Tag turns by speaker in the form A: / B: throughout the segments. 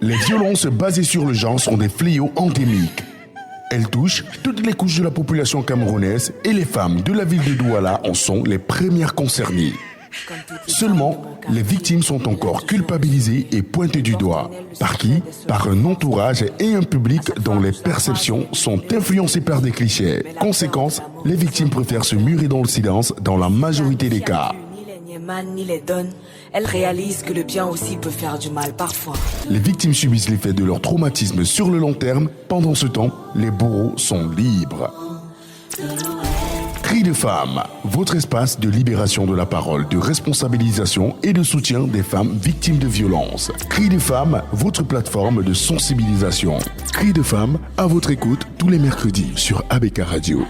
A: Les violences basées sur le genre sont des fléaux endémiques. Elles touchent toutes les couches de la population camerounaise et les femmes de la ville de Douala en sont les premières concernées. Seulement, les victimes sont encore culpabilisées et pointées du doigt. Par qui ? Par un entourage et un public dont les perceptions sont influencées par des clichés. Conséquence, les victimes préfèrent se murer dans le silence dans la majorité des cas.
B: Ni les donne, elles réalisent que le bien aussi peut faire du mal parfois.
A: Les victimes subissent l'effet de leur traumatisme sur le long terme. Pendant ce temps, les bourreaux sont libres. Cris de femmes, votre espace de libération de la parole, de responsabilisation et de soutien des femmes victimes de violences. Cris de femmes, votre plateforme de sensibilisation. Cris de femmes, à votre écoute tous les mercredis sur ABK Radio.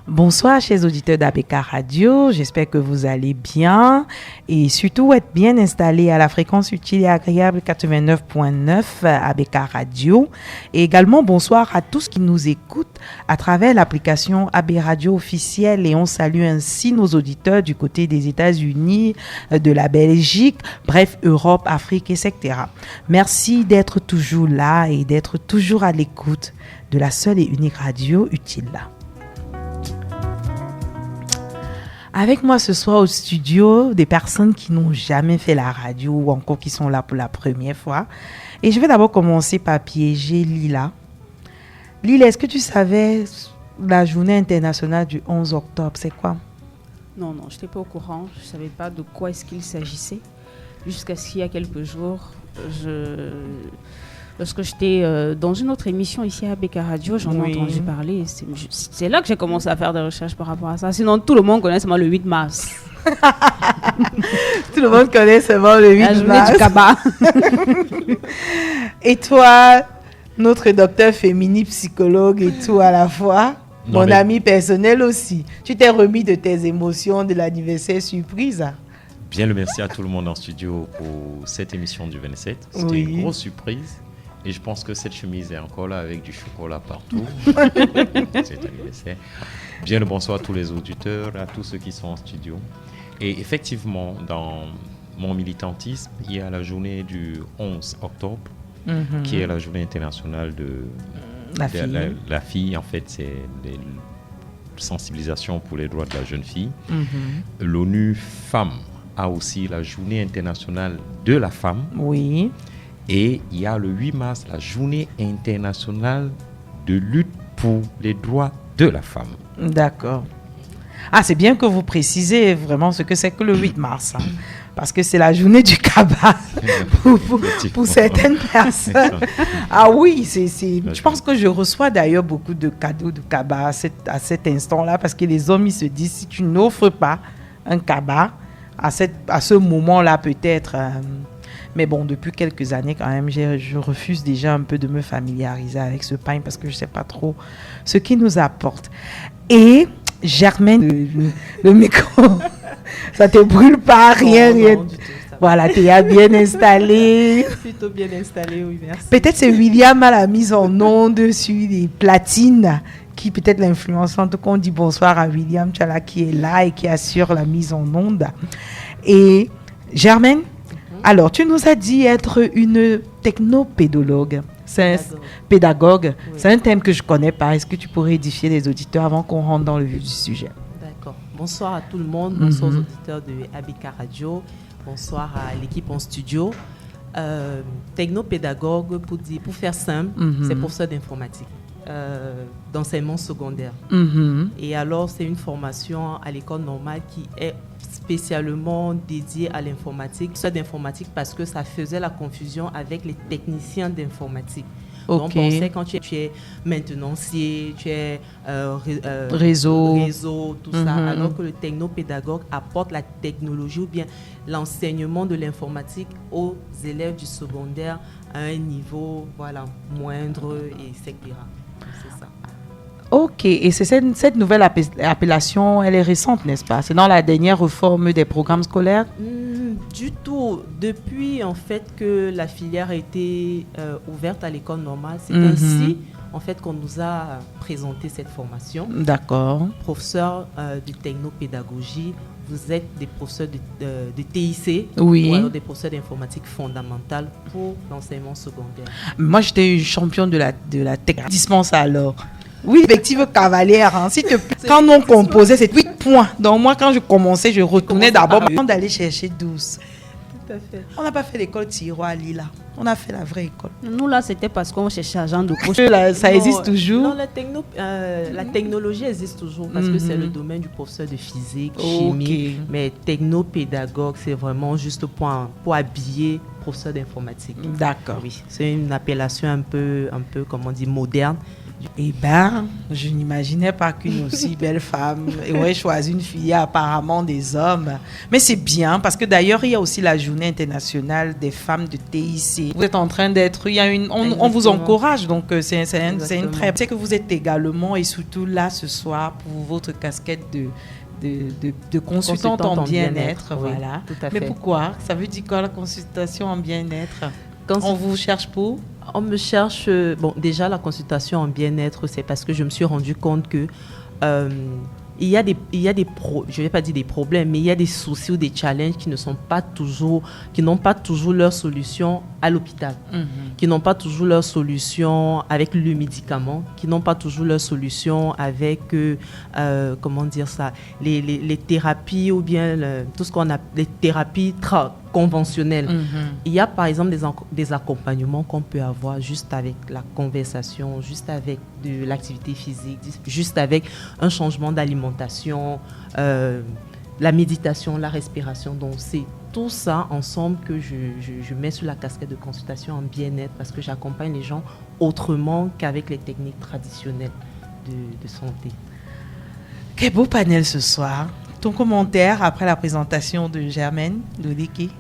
C: Bonsoir chers auditeurs d'ABK Radio, j'espère que vous allez bien et surtout être bien installés à la fréquence utile et agréable 89.9 ABK Radio. Et également bonsoir à tous qui nous écoutent à travers l'application AB Radio officielle et on salue ainsi nos auditeurs du côté des États-Unis, de la Belgique, bref Europe, Afrique, etc. Merci d'être toujours là et d'être toujours à l'écoute de la seule et unique radio utile là. Avec moi ce soir au studio, des personnes qui n'ont jamais fait la radio ou encore qui sont là pour la première fois. Et je vais d'abord commencer par piéger Lila. Lila, est-ce que tu savais la journée internationale du 11 octobre, c'est quoi?
D: Non, je n'étais pas au courant. Je ne savais pas de quoi est-ce qu'il s'agissait. Jusqu'à ce qu'il y a quelques jours, lorsque j'étais dans une autre émission ici à ABK Radio, j'en ai entendu parler. C'est là que j'ai commencé à faire des recherches par rapport à ça. Sinon, tout le monde connaît seulement le 8 mars.
C: Tout le monde connaît seulement le 8 mars.
D: La journée du Kaba.
C: Et toi, notre docteur féminin, psychologue et tout à la fois, mon ami personnel aussi. Tu t'es remis de tes émotions de l'anniversaire surprise?
E: Bien le merci à tout le monde en studio pour cette émission du 27. C'était une grosse surprise. Et je pense que cette chemise est encore là avec du chocolat partout. C'est anniversaire. Bien le bonsoir à tous les auditeurs, à tous ceux qui sont en studio. Et effectivement, dans mon militantisme, il y a la journée du 11 octobre, qui est la journée internationale de la fille. En fait, c'est la sensibilisation pour les droits de la jeune fille. L'ONU Femmes a aussi la journée internationale de la femme.
C: Oui.
E: Et il y a le 8 mars, la journée internationale de lutte pour les droits de la femme.
C: D'accord. Ah, c'est bien que vous précisez vraiment ce que c'est que le 8 mars. Hein, parce que c'est la journée du Kaba pour certaines personnes. Ah oui, je pense que je reçois d'ailleurs beaucoup de cadeaux de Kaba à cet instant-là. Parce que les hommes, ils se disent, si tu n'offres pas un Kaba, à ce moment-là peut-être... Mais bon, depuis quelques années quand même, je refuse déjà un peu de me familiariser avec ce pain parce que je ne sais pas trop ce qu'il nous apporte. Et Germaine, le micro, ça te brûle pas, rien. Non, du tout, voilà, tu es bien installé.
F: Plutôt bien installé, oui, merci.
C: Peut-être c'est William à la mise en onde sur les platines qui peut-être l'influence. En tout cas, on dit bonsoir à William Tchala qui est là et qui assure la mise en onde. Et Germaine, alors, tu nous as dit être une technopédologue, pédagogue. Oui. C'est un thème que je ne connais pas. Est-ce que tu pourrais édifier les auditeurs avant qu'on rentre dans le vif du sujet?
F: D'accord. Bonsoir à tout le monde. Bonsoir aux auditeurs de ABK Radio. Bonsoir à l'équipe en studio. Technopédagogue, pour faire simple, c'est professeur d'informatique, d'enseignement secondaire. Et alors, c'est une formation à l'école normale qui est spécialement dédiée à l'informatique, soit d'informatique parce que ça faisait la confusion avec les techniciens d'informatique. Donc, on sait quand tu es maintenancier, tu es
C: réseau,
F: tout ça. Alors que le technopédagogue apporte la technologie ou bien l'enseignement de l'informatique aux élèves du secondaire à un niveau moindre, etc. C'est ça.
C: Ok, et c'est cette nouvelle appellation, elle est récente, n'est-ce pas? C'est dans la dernière réforme des programmes scolaires?
F: Du tout. Depuis, en fait, que la filière a été ouverte à l'école normale, c'est ainsi, en fait, qu'on nous a présenté cette formation.
C: D'accord.
F: Professeur de technopédagogie, vous êtes des professeurs de TIC,
C: oui.
F: Ou alors des professeurs d'informatique fondamentale pour l'enseignement secondaire.
C: Moi, j'étais une championne de la tech. Dispense alors. Oui, effectivement, cavalière. Hein. Quand on composait, c'est 8 points. Donc moi, quand je commençais, je retournais d'abord avant d'aller chercher 12.
F: Tout à fait.
C: On n'a pas fait l'école tiroir à Lila. On a fait la vraie école.
D: Nous, là, c'était parce qu'on cherchait agent de poche.
C: Ça existe toujours?
F: Non, la technologie existe toujours parce que c'est le domaine du professeur de physique, chimie. Mais technopédagogue, c'est vraiment juste pour habiller professeur d'informatique.
C: D'accord.
F: Oui, c'est une appellation un peu, comment on dit, moderne.
C: Eh bien, je n'imaginais pas qu'une aussi belle femme aurait choisi une filière apparemment des hommes. Mais c'est bien, parce que d'ailleurs, il y a aussi la journée internationale des femmes de TIC. Vous êtes en train d'être... On vous encourage, donc c'est une très... Je sais que vous êtes également, et surtout là, ce soir, pour votre casquette de consultante en bien-être. Voilà.
F: Tout à fait.
C: Mais pourquoi? Ça veut dire quoi, la consultation en bien-être? On vous cherche pour?
F: On me cherche... déjà, la consultation en bien-être, c'est parce que je me suis rendu compte que il y a je vais pas dire des problèmes, mais il y a des soucis ou des challenges qui n'ont pas toujours leur solution à l'hôpital, qui n'ont pas toujours leur solution avec le médicament, qui n'ont pas toujours leur solution avec, comment dire ça, les thérapies ou bien tout ce qu'on a, les thérapies conventionnelles. Il y a par exemple des accompagnements qu'on peut avoir juste avec la conversation, juste avec de l'activité physique, juste avec un changement d'alimentation, la méditation, la respiration. Donc c'est tout ça ensemble que je mets sous la casquette de consultation en bien-être parce que j'accompagne les gens autrement qu'avec les techniques traditionnelles de santé.
C: Quel beau panel ce soir. Ton commentaire après la présentation de Germaine Lodeke?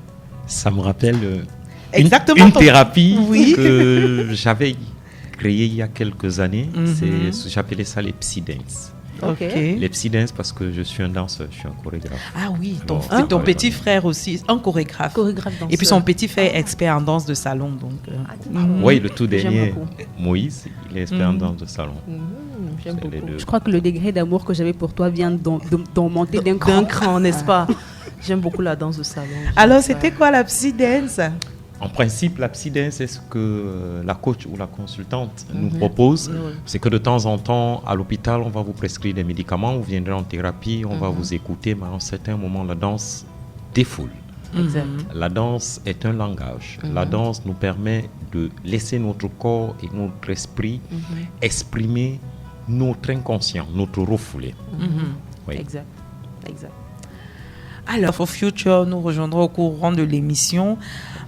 E: Ça me rappelle
C: une
E: thérapie que j'avais créée il y a quelques années. J'appelais ça les psy-dance.
C: Okay.
E: Les psy-dance parce que je suis un danseur, je suis un chorégraphe.
C: Ah oui, ton petit frère aussi, un chorégraphe. Et puis son petit frère est expert en danse de salon. Donc,
E: oui, le tout dernier, Moïse, il est expert en danse de salon.
F: J'aime beaucoup.
D: Je crois que le degré d'amour que j'avais pour toi vient d'augmenter d'un cran,
F: n'est-ce pas? J'aime beaucoup la danse de salon.
C: Alors, c'était quoi la psy-dance?
E: En principe, la psy-dance, c'est ce que la coach ou la consultante nous propose. C'est que de temps en temps, à l'hôpital, on va vous prescrire des médicaments, vous viendrez en thérapie, on va vous écouter, mais à un certain moment, la danse défoule.
F: Exact.
E: La danse est un langage. La danse nous permet de laisser notre corps et notre esprit exprimer notre inconscient, notre refoulé. Oui.
F: Exact.
C: Alors, For Future nous rejoindra au courant de l'émission,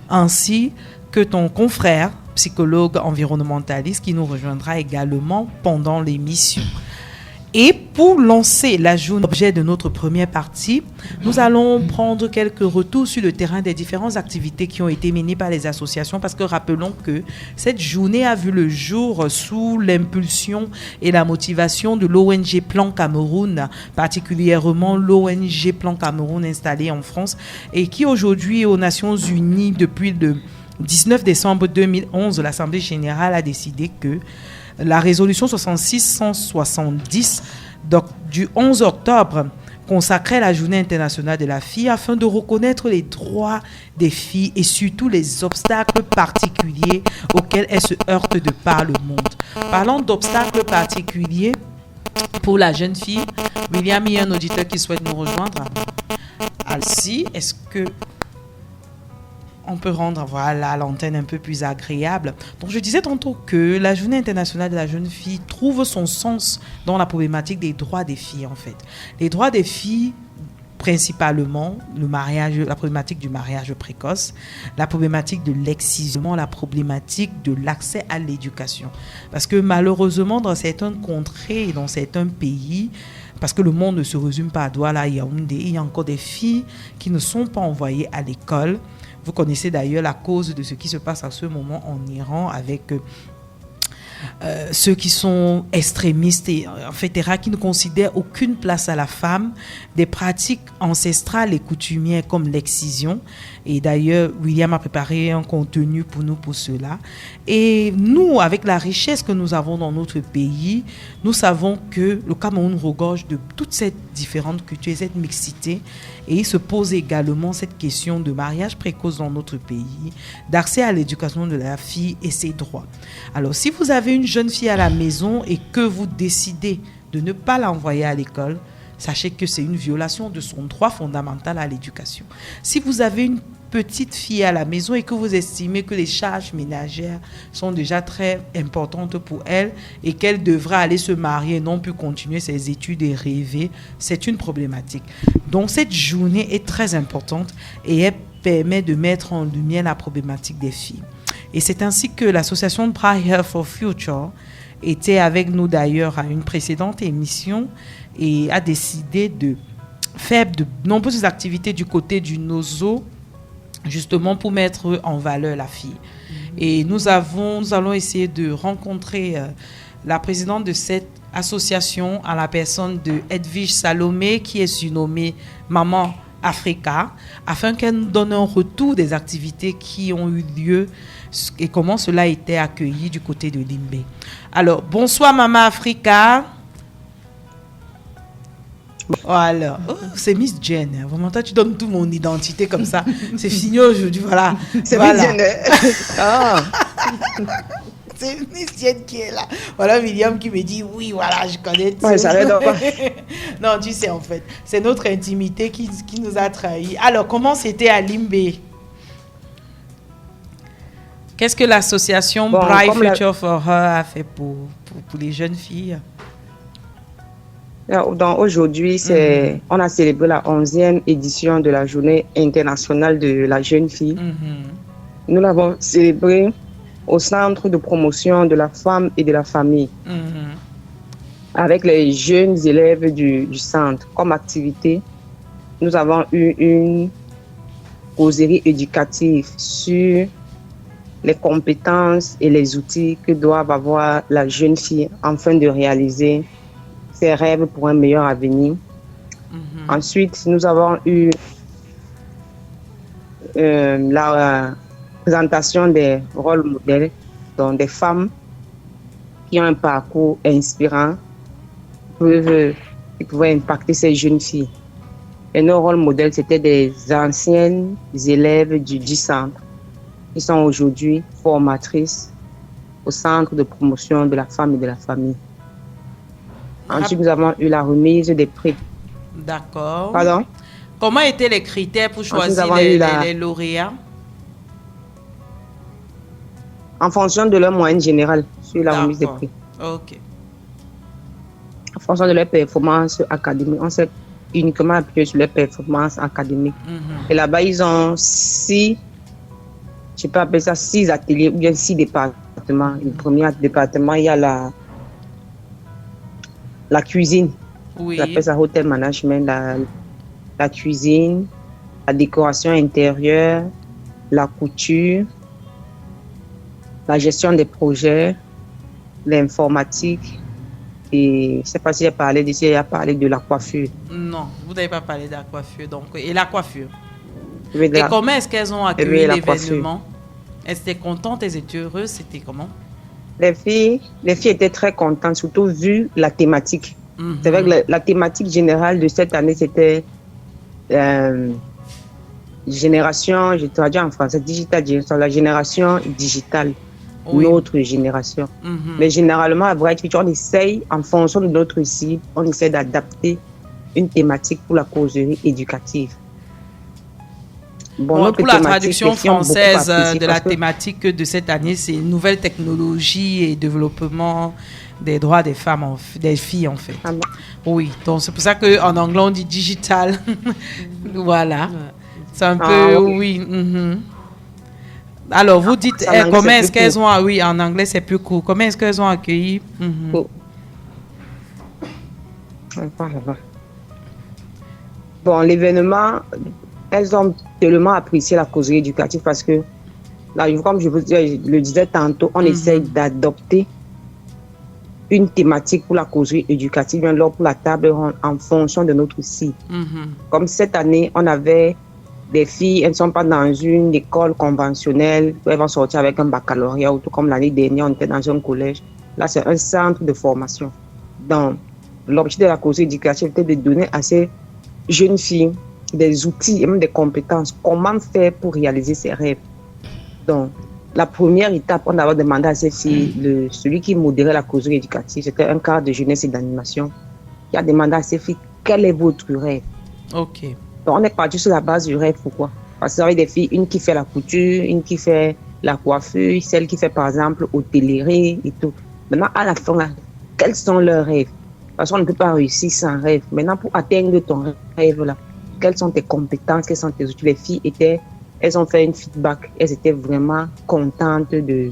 C: ainsi que ton confrère, psychologue environnementaliste, qui nous rejoindra également pendant l'émission. Et pour lancer la journée objet de notre première partie, nous allons prendre quelques retours sur le terrain des différentes activités qui ont été menées par les associations, parce que rappelons que cette journée a vu le jour sous l'impulsion et la motivation de l'ONG Plan Cameroun, particulièrement l'ONG Plan Cameroun installée en France et qui aujourd'hui aux Nations Unies depuis le 19 décembre 2011, l'Assemblée générale a décidé que la résolution 66-170 du 11 octobre consacrait la journée internationale de la fille afin de reconnaître les droits des filles et surtout les obstacles particuliers auxquels elles se heurtent de par le monde. Parlant d'obstacles particuliers pour la jeune fille, William, il y a un auditeur qui souhaite nous rejoindre. Alci, est-ce que on peut rendre l'antenne un peu plus agréable. Donc, je disais tantôt que la Journée internationale de la jeune fille trouve son sens dans la problématique des droits des filles, en fait. Les droits des filles principalement le mariage, la problématique du mariage précoce, la problématique de l'excision, la problématique de l'accès à l'éducation. Parce que malheureusement, dans certaines contrées, dans certains pays, parce que le monde ne se résume pas à Douala, Yaoundé, il y a encore des filles qui ne sont pas envoyées à l'école. Vous connaissez d'ailleurs la cause de ce qui se passe à ce moment en Iran avec ceux qui sont extrémistes et etc., qui ne considèrent aucune place à la femme, des pratiques ancestrales et coutumières comme l'excision. Et d'ailleurs, William a préparé un contenu pour nous pour cela. Et nous, avec la richesse que nous avons dans notre pays, nous savons que le Cameroun regorge de toutes ces différentes cultures, cette mixité. Et il se pose également cette question de mariage précoce dans notre pays, d'accès à l'éducation de la fille et ses droits. Alors, si vous avez une jeune fille à la maison et que vous décidez de ne pas l'envoyer à l'école, sachez que c'est une violation de son droit fondamental à l'éducation. Si vous avez une petite fille à la maison et que vous estimez que les charges ménagères sont déjà très importantes pour elle et qu'elle devra aller se marier et non plus continuer ses études et rêver, c'est une problématique. Donc cette journée est très importante et elle permet de mettre en lumière la problématique des filles. Et c'est ainsi que l'association Prayer for Future était avec nous d'ailleurs à une précédente émission et a décidé de faire de nombreuses activités du côté du Nozo, justement pour mettre en valeur la fille. Et nous allons essayer de rencontrer la présidente de cette association à la personne de Edwige Salomé, qui est surnommée Maman Africa, afin qu'elle nous donne un retour des activités qui ont eu lieu et comment cela a été accueilli du côté de Limbé. Alors, bonsoir Maman Africa. Voilà. Oh, c'est Miss Jen. Vraiment, toi, tu donnes toute mon identité comme ça. C'est fini aujourd'hui, voilà.
G: C'est
C: voilà.
G: Miss Jen. Ah.
C: C'est Miss Jen qui est là. Voilà William qui me dit oui, voilà, je connais tout.
G: Ouais, ça va donc pas.
C: Non, tu sais, en fait, c'est notre intimité qui nous a trahis. Alors, comment c'était à Limbé? Qu'est-ce que l'association Bright Future for Her a fait pour les jeunes filles?
G: Donc aujourd'hui, on a célébré la 11e édition de la Journée internationale de la jeune fille. Nous l'avons célébrée au Centre de promotion de la femme et de la famille, avec les jeunes élèves du centre. Comme activité, nous avons eu une causerie éducative sur les compétences et les outils que doivent avoir la jeune fille afin de réaliser ses rêves pour un meilleur avenir. Ensuite, nous avons eu la présentation des rôles modèles, donc des femmes qui ont un parcours inspirant, qui pouvaient impacter ces jeunes filles. Et nos rôles modèles, c'était des anciennes élèves du centre qui sont aujourd'hui formatrices au Centre de promotion de la femme et de la famille. Ensuite, nous avons eu la remise des prix.
C: D'accord.
G: Pardon?
C: Comment étaient les critères pour choisir les lauréats?
G: En fonction de leur moyenne générale sur la remise des prix.
C: Ok.
G: En fonction de leur performance académique. On s'est uniquement appuyé sur leur performance académique. Et là-bas, ils ont 6 ateliers ou bien 6 départements. Le premier département, il y a la cuisine.
C: Oui.
G: On appelle ça hotel management, la cuisine, la décoration intérieure, la couture, la gestion des projets, l'informatique. Et je ne sais pas si j'ai parlé d'ici, il a parlé de la coiffure.
C: Non, vous n'avez pas parlé de la coiffure. Donc, et la coiffure. Et comment est-ce qu'elles ont accueilli l'événement? Elles étaient contentes, elles étaient heureuses, c'était comment? Les filles
G: étaient très contentes, surtout vu la thématique. C'est vrai que la thématique générale de cette année, c'était génération, je traduis en français, la génération digitale, oui. Notre génération. Mais généralement, à Bright Future, on essaye, en fonction de notre cible, on essaie d'adapter une thématique pour la causerie éducative.
C: Bon, pour la traduction française de la thématique de cette année, c'est nouvelles technologies et développement des droits des femmes, des filles en fait.
G: Ah bon?
C: Oui, donc c'est pour ça qu'en anglais on dit digital. Voilà.
D: Ouais.
C: C'est un peu,
G: oui.
C: oui. Alors, vous dites,
G: En anglais,
C: comment
G: c'est
C: est-ce
G: plus
C: qu'elles
G: court.
C: ont, oui, en anglais c'est plus court. Comment est-ce qu'elles ont accueilli?
G: Oh. Voilà. Bon, l'événement, elles ont tellement apprécié la causerie éducative parce que, là, comme je le disais tantôt, on essaye d'adopter une thématique pour la causerie éducative, bien alors pour la table ronde en fonction de notre site. Comme cette année, on avait des filles, elles ne sont pas dans une école conventionnelle, où elles vont sortir avec un baccalauréat, ou tout comme l'année dernière, on était dans un collège. Là, c'est un centre de formation. Donc, l'objectif de la causerie éducative était de donner à ces jeunes filles des outils et même des compétences. Comment faire pour réaliser ses rêves? Donc, la première étape, on avait demandé à ces filles, celui qui modérait la causerie éducative, c'était un cadre de jeunesse et d'animation, qui a demandé à ces filles, quel est votre rêve?
C: Ok.
G: Donc, on est parti sur la base du rêve. Pourquoi? Parce que vous avez des filles, une qui fait la couture, une qui fait la coiffure, celle qui fait par exemple hôtellerie et tout. Maintenant, à la fin, là, quels sont leurs rêves? Parce qu'on ne peut pas réussir sans rêve. Maintenant, pour atteindre ton rêve, là, quelles sont tes compétences, quels sont tes outils? Les filles elles ont fait un feedback. Elles étaient vraiment contentes de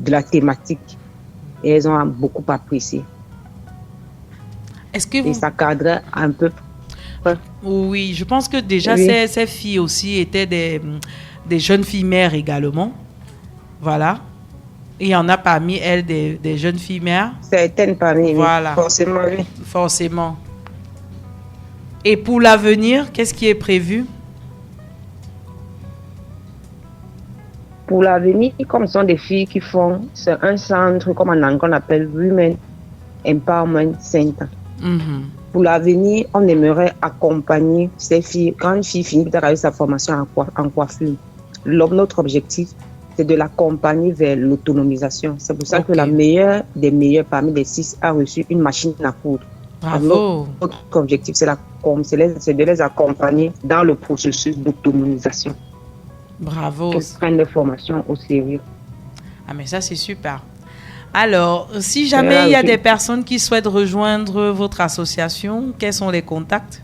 G: la thématique. Et elles ont beaucoup apprécié.
C: Est-ce que
G: Et
C: vous...
G: ça cadrait un peu.
C: Oui, je pense que déjà
G: Oui.
C: ces filles aussi étaient des jeunes filles mères également. Voilà. Il y en a parmi elles des jeunes filles mères.
G: Certaines parmi
C: Voilà.
G: Forcément, oui.
C: Forcément. Et pour l'avenir, qu'est-ce qui est prévu?
G: Pour l'avenir, comme ce sont des filles qui font, c'est un centre, comme en anglais on appelle Women Empowerment Center. Pour l'avenir, on aimerait accompagner ces filles. Quand une fille finit de sa formation en coiffure, notre objectif, c'est de l'accompagner vers l'autonomisation. C'est pour ça que la meilleure des meilleures parmi les 6 a reçu une machine à coudre.
C: Bravo.
G: Notre objectif, c'est de les accompagner dans le processus d'autonomisation.
C: Bravo.
G: Qu'elles prennent les formations au sérieux.
C: Ah, mais ça, c'est super. Alors, si jamais il y a des personnes qui souhaitent rejoindre votre association, quels sont les contacts?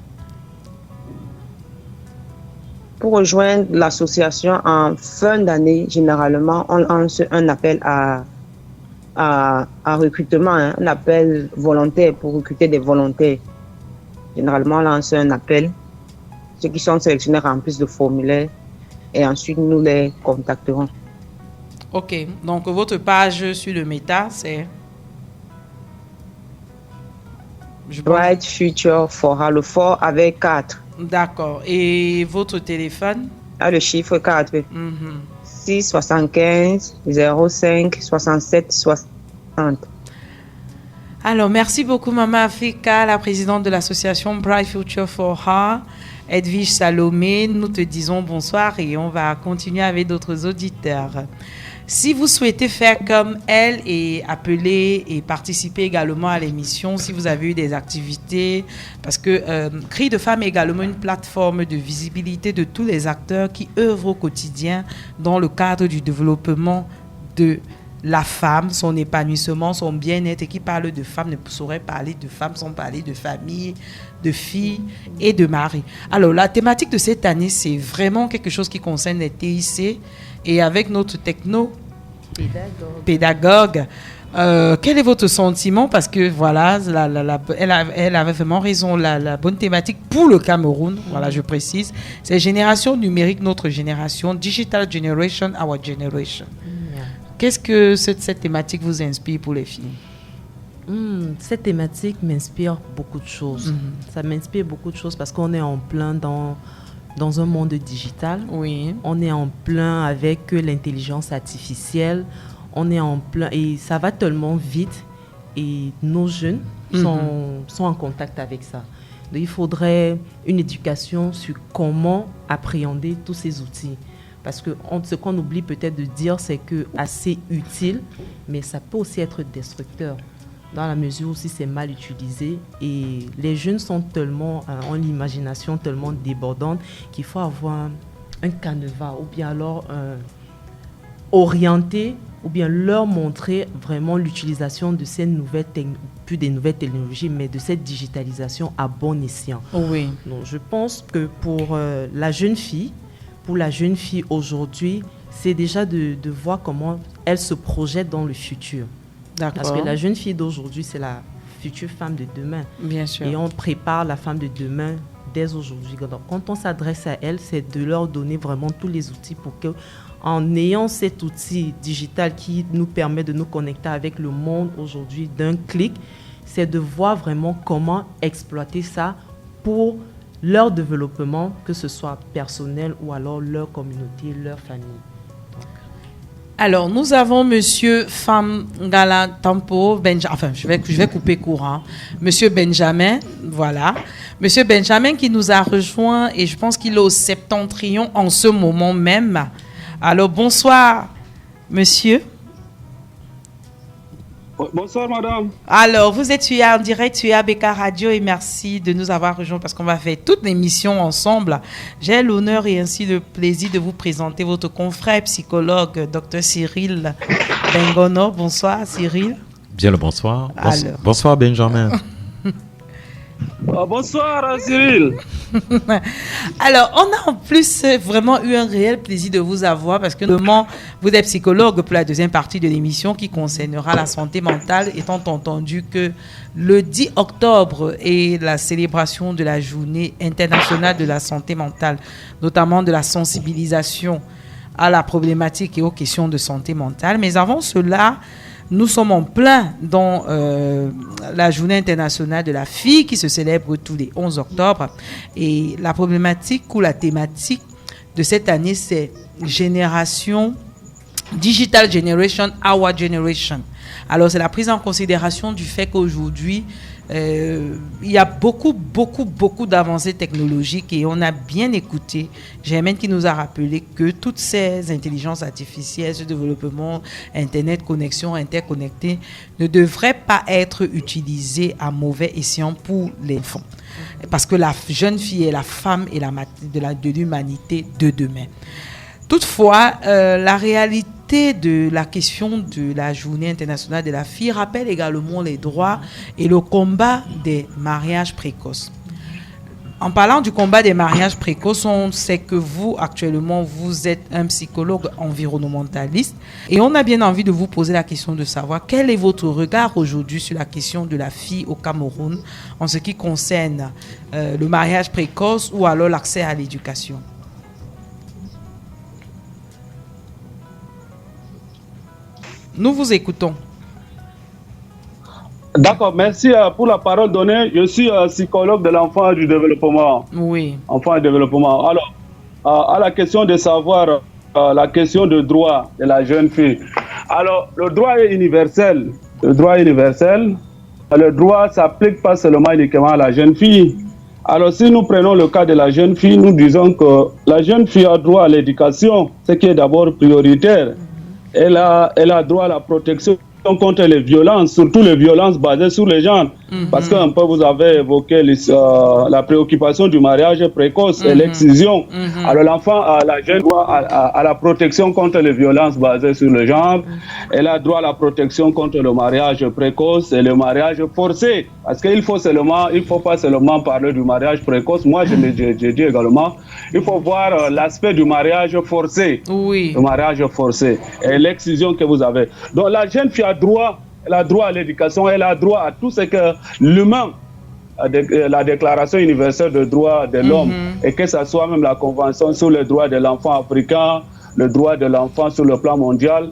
G: Pour rejoindre l'association en fin d'année, généralement, on lance un appel à recrutement, un appel volontaire pour recruter des volontaires. Généralement, on lance un appel. Ceux qui sont sélectionnés remplissent le formulaire et ensuite nous les contacterons.
C: Ok, donc votre page sur le Meta, c'est...
G: Bright Future Fora, le fort avec 4.
C: D'accord. Et votre téléphone?
G: Le chiffre 4. 6 75 05 67 60.
C: Alors, merci beaucoup, Maman Africa, la présidente de l'association Bright Future for Her, Edwige Salomé. Nous te disons bonsoir et on va continuer avec d'autres auditeurs. Si vous souhaitez faire comme elle et appeler et participer également à l'émission, si vous avez eu des activités, parce que Cri de Femme est également une plateforme de visibilité de tous les acteurs qui œuvrent au quotidien dans le cadre du développement de la femme, son épanouissement, son bien-être, et qui parle de femme ne saurait parler de femme sans parler de famille, de filles et de mari. Alors, la thématique de cette année, c'est vraiment quelque chose qui concerne les TIC. Et avec notre pédagogue, quel est votre sentiment? Parce que voilà, elle avait vraiment raison, la bonne thématique pour le Cameroun, voilà, je précise, c'est génération numérique, notre génération, Digital Generation, Our Generation. Qu'est-ce que cette thématique vous inspire pour les filles?
F: Cette thématique m'inspire beaucoup de choses. Ça m'inspire beaucoup de choses parce qu'on est en plein dans un monde digital.
C: Oui.
F: On est en plein avec l'intelligence artificielle. On est en plein et ça va tellement vite et nos jeunes sont en contact avec ça. Donc, il faudrait une éducation sur comment appréhender tous ces outils. Parce que ce qu'on oublie peut-être de dire, c'est que assez utile, mais ça peut aussi être destructeur dans la mesure où si c'est mal utilisé. Et les jeunes sont tellement, ont l'imagination tellement débordante qu'il faut avoir un canevas ou bien alors orienter ou bien leur montrer vraiment l'utilisation de ces nouvelles plus des nouvelles technologies, mais de cette digitalisation à bon escient.
C: Oui.
F: Donc, je pense que pour la jeune fille aujourd'hui, c'est déjà de voir comment elle se projette dans le futur.
C: D'accord.
F: Parce que la jeune fille d'aujourd'hui, c'est la future femme de demain.
C: Bien sûr.
F: Et on prépare la femme de demain dès aujourd'hui. Donc, quand on s'adresse à elle, c'est de leur donner vraiment tous les outils pour que, en ayant cet outil digital qui nous permet de nous connecter avec le monde aujourd'hui d'un clic, c'est de voir vraiment comment exploiter ça pour leur développement, que ce soit personnel ou alors leur communauté, leur famille.
C: Alors, nous avons Monsieur Famgala Tampo Benjamin. Enfin, je vais couper court. Monsieur Benjamin, voilà. Monsieur Benjamin qui nous a rejoint et je pense qu'il est au Septentrion en ce moment même. Alors, bonsoir, monsieur.
H: Bonsoir, madame.
C: Alors, vous êtes en direct sur ABK Radio et merci de nous avoir rejoints parce qu'on va faire toute l'émission ensemble. J'ai l'honneur et ainsi le plaisir de vous présenter votre confrère psychologue, Dr Cyril Bengono. Bonsoir, Cyril.
E: Bien le bonsoir.
C: Alors.
E: Bonsoir, Benjamin.
H: Bonsoir, Cyril.
C: Alors, on a en plus vraiment eu un réel plaisir de vous avoir parce que notamment, vous êtes psychologue pour la deuxième partie de l'émission qui concernera la santé mentale, étant entendu que le 10 octobre est la célébration de la journée internationale de la santé mentale, notamment de la sensibilisation à la problématique et aux questions de santé mentale. Mais avant cela, nous sommes en plein dans la journée internationale de la fille qui se célèbre tous les 11 octobre. Et la problématique ou la thématique de cette année, c'est génération, Digital Generation, Our Generation. Alors, c'est la prise en considération du fait qu'aujourd'hui, il y a beaucoup d'avancées technologiques et on a bien écouté Germaine qui nous a rappelé que toutes ces intelligences artificielles, ce développement Internet, connexion, interconnecté ne devraient pas être utilisées à mauvais escient pour les enfants. Parce que la jeune fille est la femme et de l'humanité de demain. Toutefois, la réalité de la question de la journée internationale de la fille rappelle également les droits et le combat des mariages précoces. En parlant du combat des mariages précoces, on sait que vous, actuellement, vous êtes un psychologue environnementaliste et on a bien envie de vous poser la question de savoir quel est votre regard aujourd'hui sur la question de la fille au Cameroun en ce qui concerne le mariage précoce ou alors l'accès à l'éducation. Nous vous écoutons.
H: D'accord, merci pour la parole donnée. Je suis psychologue de l'enfant et du développement.
C: Oui.
H: Enfant et développement. Alors, à la question de savoir, la question de droit de la jeune fille. Alors, le droit est universel. Le droit est universel. Le droit ne s'applique pas seulement uniquement à la jeune fille. Alors, si nous prenons le cas de la jeune fille, nous disons que la jeune fille a droit à l'éducation, ce qui est d'abord prioritaire. Elle a droit à la protection contre les violences, surtout les violences basées sur les genres. Parce qu'un peu, vous avez évoqué la préoccupation du mariage précoce et l'excision. Alors l'enfant, la jeune droit à la protection contre les violences basées sur le genre. Elle a droit à la protection contre le mariage précoce et le mariage forcé. Parce qu'il faut pas seulement parler du mariage précoce. Moi, je dis également, il faut voir l'aspect du mariage forcé.
C: Oui.
H: Le mariage forcé et l'excision que vous avez. Donc la jeune fille elle a droit à l'éducation, elle a droit à tout ce que l'humain, la Déclaration universelle des droits de l'homme, et que ce soit même la Convention sur les droits de l'enfant africain, le droit de l'enfant sur le plan mondial.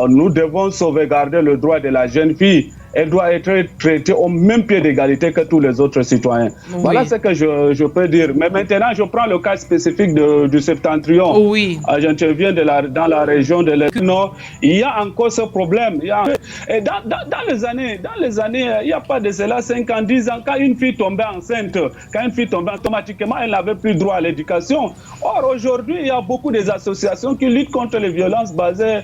H: Nous devons sauvegarder le droit de la jeune fille. Elle doit être traitée au même pied d'égalité que tous les autres citoyens. Oui. Voilà ce que je peux dire. Mais maintenant, je prends le cas spécifique du Septentrion.
C: Oui.
H: J'interviens dans la région de l'Est. Il y a encore ce problème. Et dans les années, il n'y a pas de cela, 5 ans, 10 ans, quand une fille tombait enceinte, automatiquement, elle n'avait plus droit à l'éducation. Or, aujourd'hui, il y a beaucoup d'associations qui luttent contre les violences basées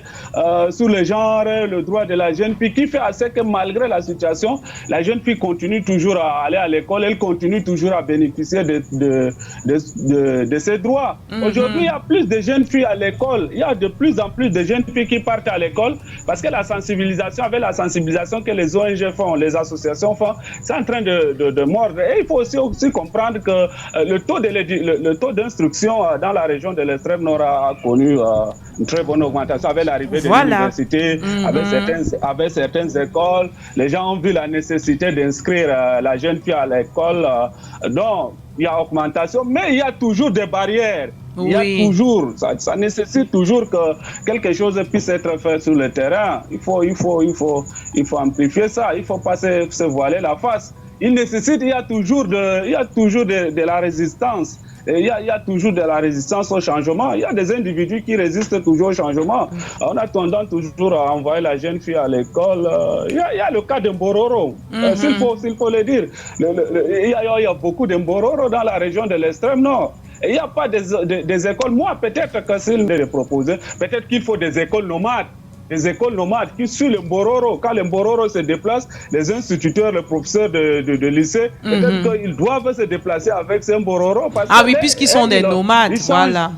H: sur le genre, le droit de la jeune fille, qui fait à ce que malgré malgré la situation, la jeune fille continue toujours à aller à l'école, elle continue toujours à bénéficier de ses droits. Aujourd'hui, il y a plus de jeunes filles à l'école, il y a de plus en plus de jeunes filles qui partent à l'école parce que la sensibilisation, avec la sensibilisation que les ONG font, les associations font, c'est en train de mordre. Et il faut aussi comprendre que le taux d'instruction dans la région de l'extrême nord a connu une très bonne augmentation avec l'arrivée de l'université, avec certaines écoles. Les gens ont vu la nécessité d'inscrire la jeune fille à l'école. Donc, il y a augmentation, mais il y a toujours des barrières. Il y a toujours, ça nécessite toujours que quelque chose puisse être fait sur le terrain. Il faut amplifier ça. Il ne faut pas se voiler la face. Il y a toujours de la résistance. Il y a toujours de la résistance au changement. Il y a des individus qui résistent toujours au changement. On a tendance toujours à envoyer la jeune fille à l'école. Il y a le cas de Mbororo, s'il faut le dire. Il y a beaucoup de Mbororo dans la région de l'extrême nord. Il n'y a pas des écoles. Moi, peut-être que s'il me le proposer, peut-être qu'il faut des écoles nomades. Des écoles nomades qui suivent le Mbororo. Quand le Mbororo se déplace, les instituteurs, les professeurs de lycée, peut-être qu'ils doivent se déplacer avec ces Mbororo.
C: Puisqu'ils sont des nomades, voilà.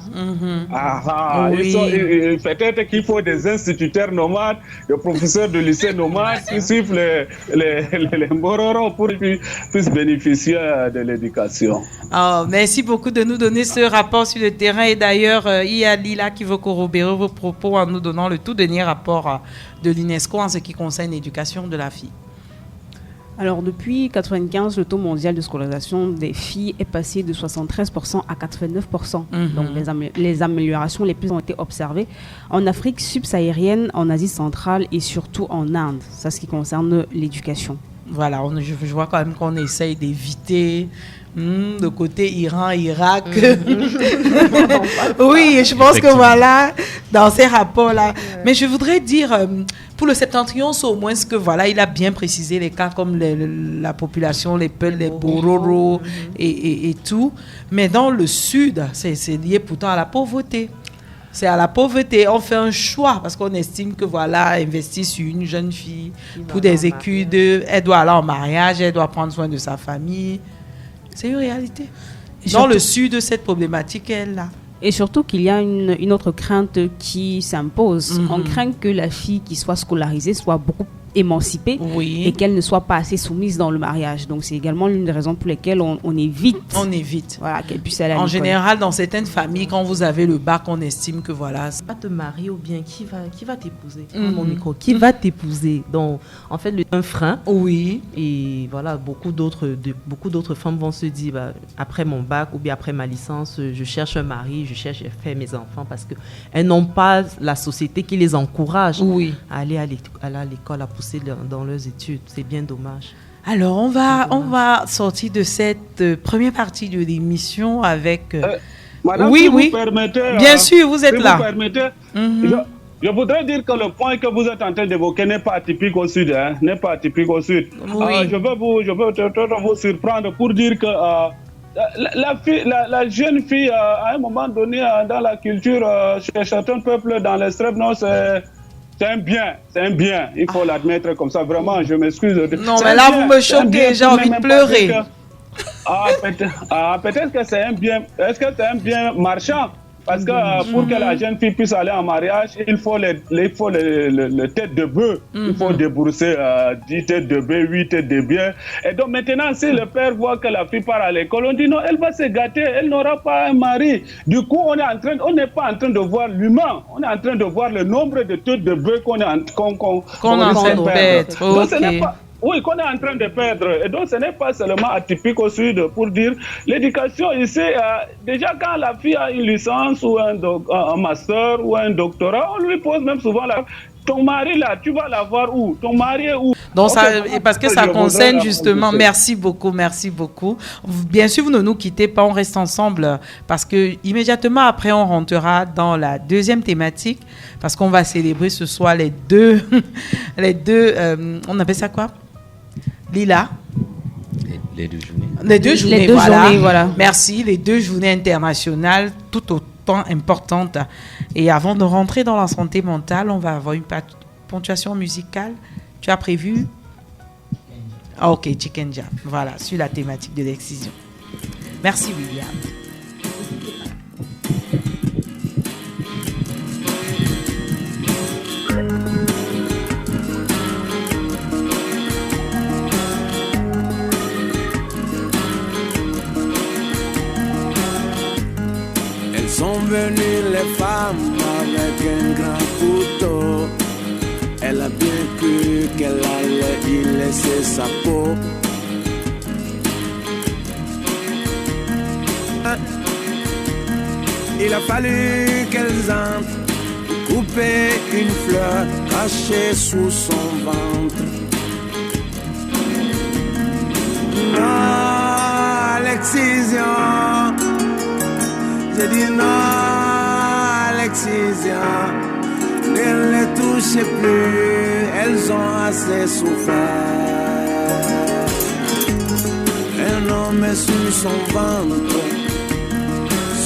H: Peut-être qu'il faut des instituteurs nomades, des professeurs de lycée nomades qui suivent les Mbororo pour qu'ils puissent bénéficier de l'éducation.
C: Merci beaucoup de nous donner ce rapport sur le terrain. Et d'ailleurs, il y a Lila qui veut corroborer vos propos en nous donnant le tout dernier rapport de l'UNESCO en ce qui concerne l'éducation de la fille.
D: Alors, depuis 1995, le taux mondial de scolarisation des filles est passé de 73% à 89%. Donc, les améliorations les plus ont été observées en Afrique subsaharienne, en Asie centrale et surtout en Inde. C'est ce qui concerne l'éducation.
C: Voilà, je vois quand même qu'on essaye d'éviter le côté Iran, Irak. Oui, je pense que voilà, dans ces rapports-là. Mais je voudrais dire, pour le septentrion, c'est au moins que voilà, il a bien précisé les cas comme la population, les Peuls, les Bororo et tout. Mais dans le sud, c'est lié pourtant à la pauvreté. C'est à la pauvreté. On fait un choix parce qu'on estime que voilà, investir sur une jeune fille pour des études, elle doit aller en mariage, elle doit prendre soin de sa famille. C'est une réalité. Dans le sud, cette problématique est là.
D: Et surtout qu'il y a une autre crainte qui s'impose. On craint que la fille qui soit scolarisée soit beaucoup émancipée et qu'elle ne soit pas assez soumise dans le mariage. Donc c'est également l'une des raisons pour lesquelles on évite.
C: On évite.
D: Voilà, qu'elle puisse aller à l'école.
C: En général, dans certaines familles, quand vous avez le bac, on estime que voilà.
F: Pas te marier ou bien qui va t'épouser. Mon micro, qui va t'épouser. Donc en fait, un frein.
C: Oui.
F: Et voilà, beaucoup d'autres femmes vont se dire après mon bac ou bien après ma licence, je cherche un mari, je faire mes enfants parce que elles n'ont pas la société qui les encourage à aller à l'école, à pousser dans leurs études. C'est bien dommage.
C: Alors, on va sortir de cette première partie de l'émission avec...
H: Madame, si vous permettez,
C: bien sûr, vous êtes là.
H: Vous permettez, je voudrais dire que le point que vous êtes en train d'évoquer n'est pas atypique au Sud. N'est pas atypique au Sud. Je veux vous surprendre pour dire que la jeune fille, à un moment donné, dans la culture, chez certains peuples dans l'extrême nord, c'est un bien. Il faut l'admettre comme ça. Vraiment, je m'excuse.
C: Non, mais là, vous me choquez. J'ai envie de pleurer.
H: Peut-être que c'est un bien. Est-ce que c'est un bien marchand? Parce que pour que la jeune fille puisse aller en mariage, il faut le tête de bœuf. Il faut débourser 10 têtes de bœuf, 8 têtes de bœuf. Et donc maintenant, si le père voit que la fille part à l'école, on dit non, elle va se gâter, elle n'aura pas un mari. Du coup, on n'est pas en train de voir l'humain, on est en train de voir le nombre de têtes de bœuf qu'on est en train de perdre. Donc, ce n'est pas... Oui, qu'on est en train de perdre. Et donc, ce n'est pas seulement atypique au Sud pour dire l'éducation ici. Déjà, quand la fille a une licence ou un master ou un doctorat, on lui pose même souvent ton mari là, tu vas l'avoir où? Ton mari est où?
C: Donc parce que ça concerne justement. Merci beaucoup. Bien sûr, vous ne nous quittez pas, on reste ensemble parce que immédiatement après, on rentrera dans la deuxième thématique parce qu'on va célébrer ce soir les deux, on appelle ça quoi? Lila.
E: Les 2 journées.
C: Les deux journées, voilà. Merci, les 2 journées internationales, tout autant importantes. Et avant de rentrer dans la santé mentale, on va avoir une ponctuation musicale. Tu as prévu Ah, ok, Chicken Jam. Voilà, sur la thématique de l'excision. Merci, William.
I: Elles sont venues les femmes avec un grand couteau. Elle a bien cru qu'elle allait y laisser sa peau. Il a fallu qu'elles entrent pour couper une fleur cachée sous son ventre. Non à l'excision. J'ai dit non à l'excision. Ne les touchez plus, elles ont assez souffert. Un homme est sur son ventre,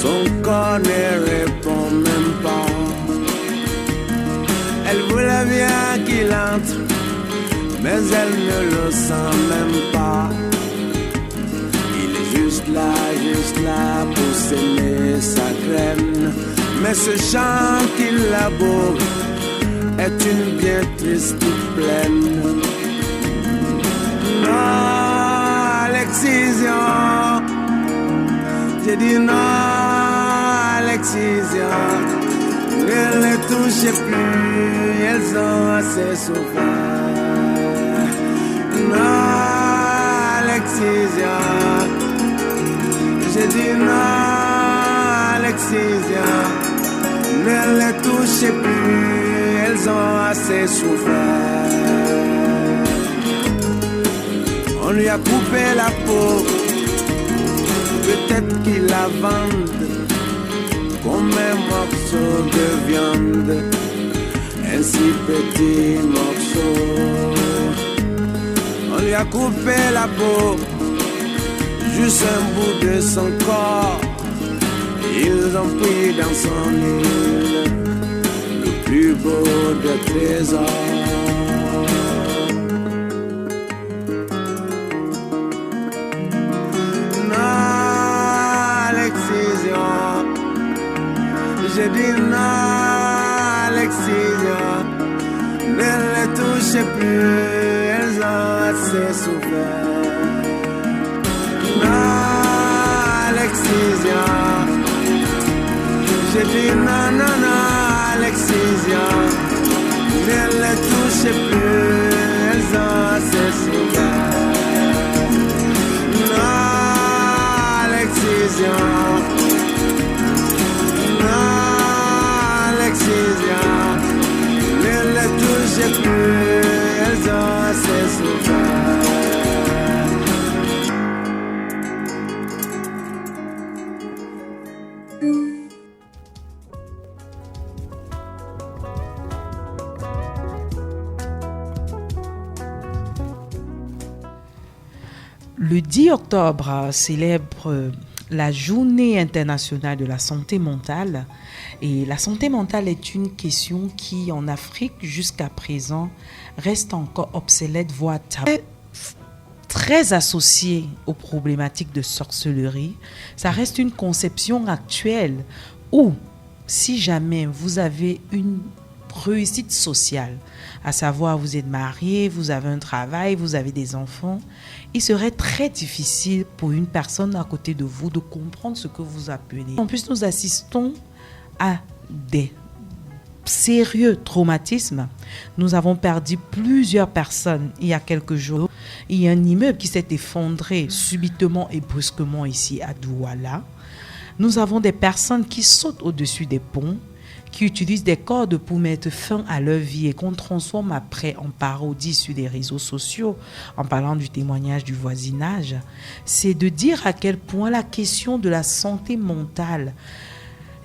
I: son corps ne répond même pas. Elle voulait bien qu'il entre, mais elle ne le sent même pas. Il est juste là pour s'aimer sa graine. Mais ce chant qui laboure est une bien triste plaine. Non à l'excision. J'ai dit non à l'excision. Ne les touchez plus, elles ont assez souffert. Non à l'excision. J'ai dit non à l'excision. Ne les touchez plus, elles ont assez souffert. On lui a coupé la peau, peut-être qu'il la vende comme un morceau de viande, un si petit morceau. On lui a coupé la peau, juste un bout de son corps. Ils ont pris dans son île le plus beau des trésors. Non à l'excision. J'ai dit non à l'excision. Ne les touchez plus, elles ont assez souffert. Non à l'excision. J'ai dit non, non, non à l'excision. Ne les touchez plus, elles ont assez souffert. Non à l'excision. Non à l'excision. Ne les touchez plus, elles ont assez souffert.
C: Le 10 octobre célèbre la Journée internationale de la santé mentale. Et la santé mentale est une question qui, en Afrique, jusqu'à présent, reste encore obsolète, voire tabou. Très associée aux problématiques de sorcellerie. Ça reste une conception actuelle où, si jamais vous avez une réussite sociale, à savoir vous êtes marié, vous avez un travail, vous avez des enfants, il serait très difficile pour une personne à côté de vous de comprendre ce que vous appelez. En plus, nous assistons à des sérieux traumatismes. Nous avons perdu plusieurs personnes il y a quelques jours. Il y a un immeuble qui s'est effondré subitement et brusquement ici à Douala. Nous avons des personnes qui sautent au-dessus des ponts, qui utilisent des cordes pour mettre fin à leur vie et qu'on transforme après en parodie sur les réseaux sociaux en parlant du témoignage du voisinage. C'est de dire à quel point la question de la santé mentale,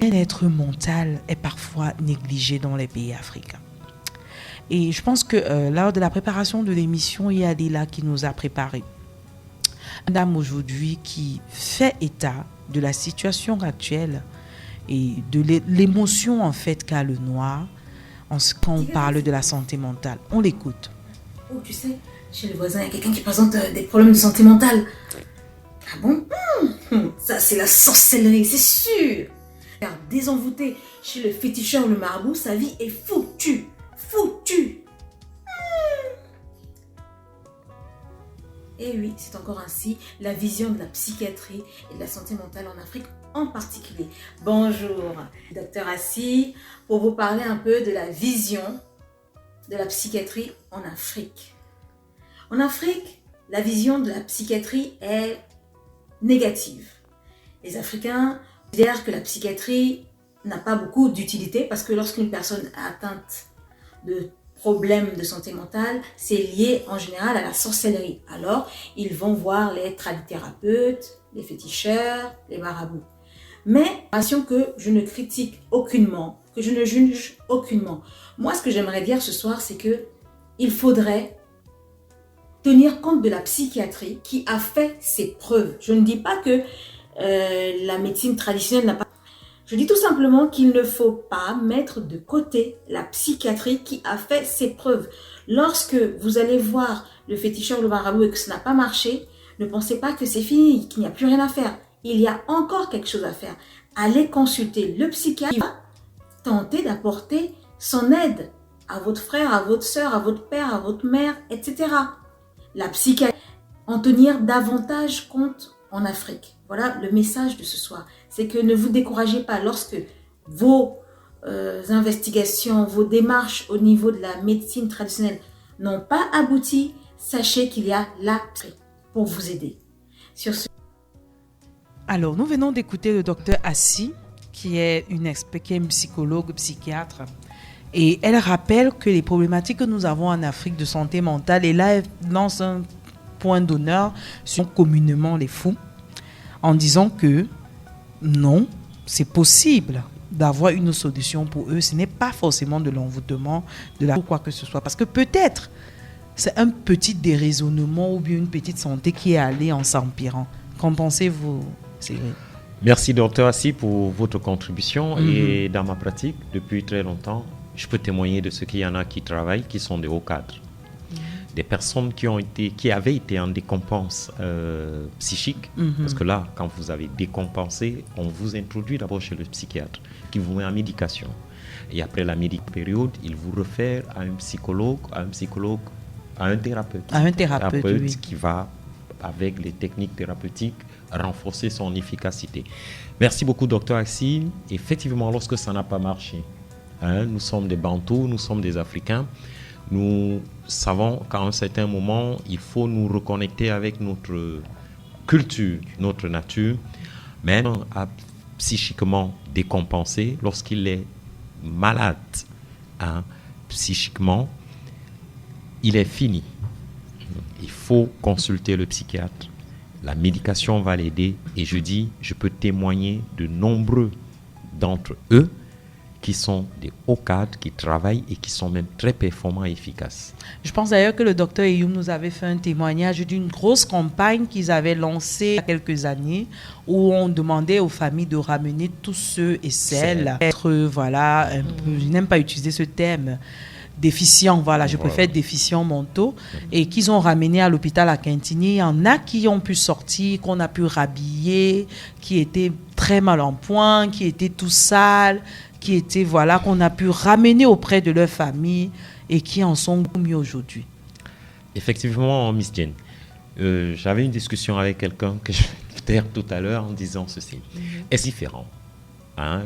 C: l'être mental est parfois négligé dans les pays africains. Et je pense que lors de la préparation de l'émission, il y a Adela qui nous a préparé. Une dame aujourd'hui qui fait état de la situation actuelle et de l'émotion en fait qu'a le noir quand on parle de la santé mentale. On l'écoute.
B: Oh, tu sais,
J: Chez le voisin, il y a quelqu'un qui présente des problèmes de santé mentale. Ah bon? Ça, c'est la sorcellerie, c'est sûr. Car désenvoûté chez le féticheur ou le marabout, sa vie est foutue. Foutue. Et oui, c'est encore ainsi la vision de la psychiatrie et de la santé mentale en Afrique en particulier. Bonjour, Dr Assi, pour vous parler un peu de la vision de la psychiatrie en Afrique. En Afrique, la vision de la psychiatrie est négative. Les Africains considèrent que la psychiatrie n'a pas beaucoup d'utilité parce que lorsqu'une personne est atteinte de problèmes de santé mentale, c'est lié en général à la sorcellerie. Alors, ils vont voir les tradithérapeutes, les féticheurs, les marabouts. Mais, attention que je ne critique aucunement, que je ne juge aucunement. Moi, ce que j'aimerais dire ce soir, c'est que il faudrait tenir compte de la psychiatrie qui a fait ses preuves. Je ne dis pas que la médecine traditionnelle n'a pas... Je dis tout simplement qu'il ne faut pas mettre de côté la psychiatrie qui a fait ses preuves. Lorsque vous allez voir le féticheur, le marabout et que ça n'a pas marché, ne pensez pas que c'est fini, qu'il n'y a plus rien à faire. Il y a encore quelque chose à faire. Allez consulter le psychiatre qui va tenter d'apporter son aide à votre frère, à votre soeur, à votre père, à votre mère, etc. La psychiatrie, en tenir davantage compte en Afrique. Voilà le message de ce soir. C'est que ne vous découragez pas lorsque vos investigations, vos démarches au niveau de la médecine traditionnelle n'ont pas abouti. Sachez qu'il y a la psychiatrie pour vous aider. Sur ce...
C: Alors, nous venons d'écouter le docteur Assi, qui est une psychologue, psychiatre. Et elle rappelle que les problématiques que nous avons en Afrique de santé mentale, et là, elle lance un point d'honneur sur communément les fous, en disant que non, c'est possible d'avoir une solution pour eux. Ce n'est pas forcément de l'envoûtement, ou quoi que ce soit. Parce que peut-être, c'est un petit déraisonnement ou bien une petite santé qui est allée en s'empirant. Qu'en pensez-vous, Cyril?
E: Merci, docteur Assi, pour votre contribution. Et dans ma pratique, depuis très longtemps, je peux témoigner de ce qu'il y en a qui travaillent, qui sont des hauts cadres. Des personnes qui avaient été en décompense psychique, parce que là, quand vous avez décompensé, on vous introduit d'abord chez le psychiatre, qui vous met en médication. Et après la période, il vous réfère à un psychologue, à un thérapeute.
C: À un thérapeute, oui.
E: Qui va, avec les techniques thérapeutiques, renforcer son efficacité. Merci beaucoup, docteur Assi. Effectivement, lorsque ça n'a pas marché, nous sommes des Bantous, nous sommes des Africains, nous savons qu'à un certain moment, il faut nous reconnecter avec notre culture, notre nature, même psychiquement décompensé, lorsqu'il est malade psychiquement, il est fini. Il faut consulter le psychiatre. La médication va l'aider et je peux témoigner de nombreux d'entre eux qui sont des hauts cadres, qui travaillent et qui sont même très performants et efficaces.
C: Je pense d'ailleurs que le docteur Eyoum nous avait fait un témoignage d'une grosse campagne qu'ils avaient lancée il y a quelques années où on demandait aux familles de ramener tous ceux et celles être, un peu, je n'aime pas utiliser ce terme, déficients, je préfère déficients mentaux, et qu'ils ont ramené à l'hôpital à Quintigny. Il y en a qui ont pu sortir, qu'on a pu rhabiller, qui étaient très mal en point, qui étaient tout sales, qui étaient, qu'on a pu ramener auprès de leur famille et qui en sont mieux aujourd'hui.
E: Effectivement, Miss Jane, j'avais une discussion avec quelqu'un que je vais taire tout à l'heure en disant ceci. Est-ce différent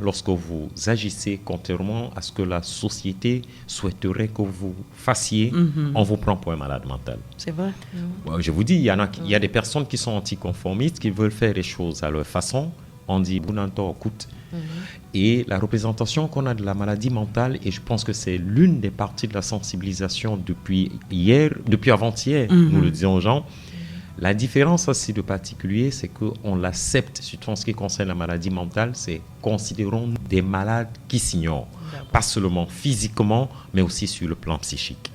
E: lorsque vous agissez contrairement à ce que la société souhaiterait que vous fassiez, on vous prend pour un malade mental.
C: C'est vrai.
E: Je vous dis, il y a des personnes qui sont anticonformistes, qui veulent faire les choses à leur façon. On dit, Bounanto, écoute. Et la représentation qu'on a de la maladie mentale, et je pense que c'est l'une des parties de la sensibilisation depuis avant-hier, nous le disons aux gens. La différence aussi de particulier, c'est qu'on l'accepte, surtout en ce qui concerne la maladie mentale, c'est considérons des malades qui s'ignorent, pas seulement physiquement, mais aussi sur le plan psychique.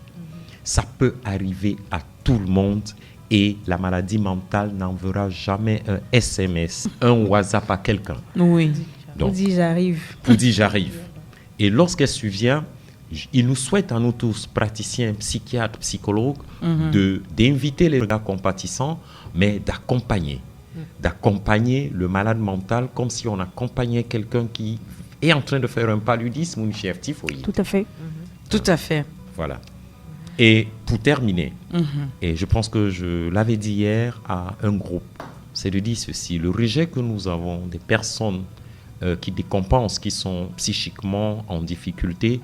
E: Ça peut arriver à tout le monde. Et la maladie mentale n'enverra jamais un SMS, un WhatsApp à quelqu'un.
C: Oui.
E: Donc,
D: pour dire j'arrive.
E: Pour dire j'arrive. Et lorsqu'elle survient, il nous souhaite à nous tous, praticiens, psychiatres, psychologues, d'inviter les regards compatissants, mais d'accompagner le malade mental comme si on accompagnait quelqu'un qui est en train de faire un paludisme ou une fièvre typhoïde.
D: Tout à fait.
C: Tout à fait.
E: Voilà. Et pour terminer, et je pense que je l'avais dit hier à un groupe, c'est de dire ceci: le rejet que nous avons des personnes qui décompensent, qui sont psychiquement en difficulté,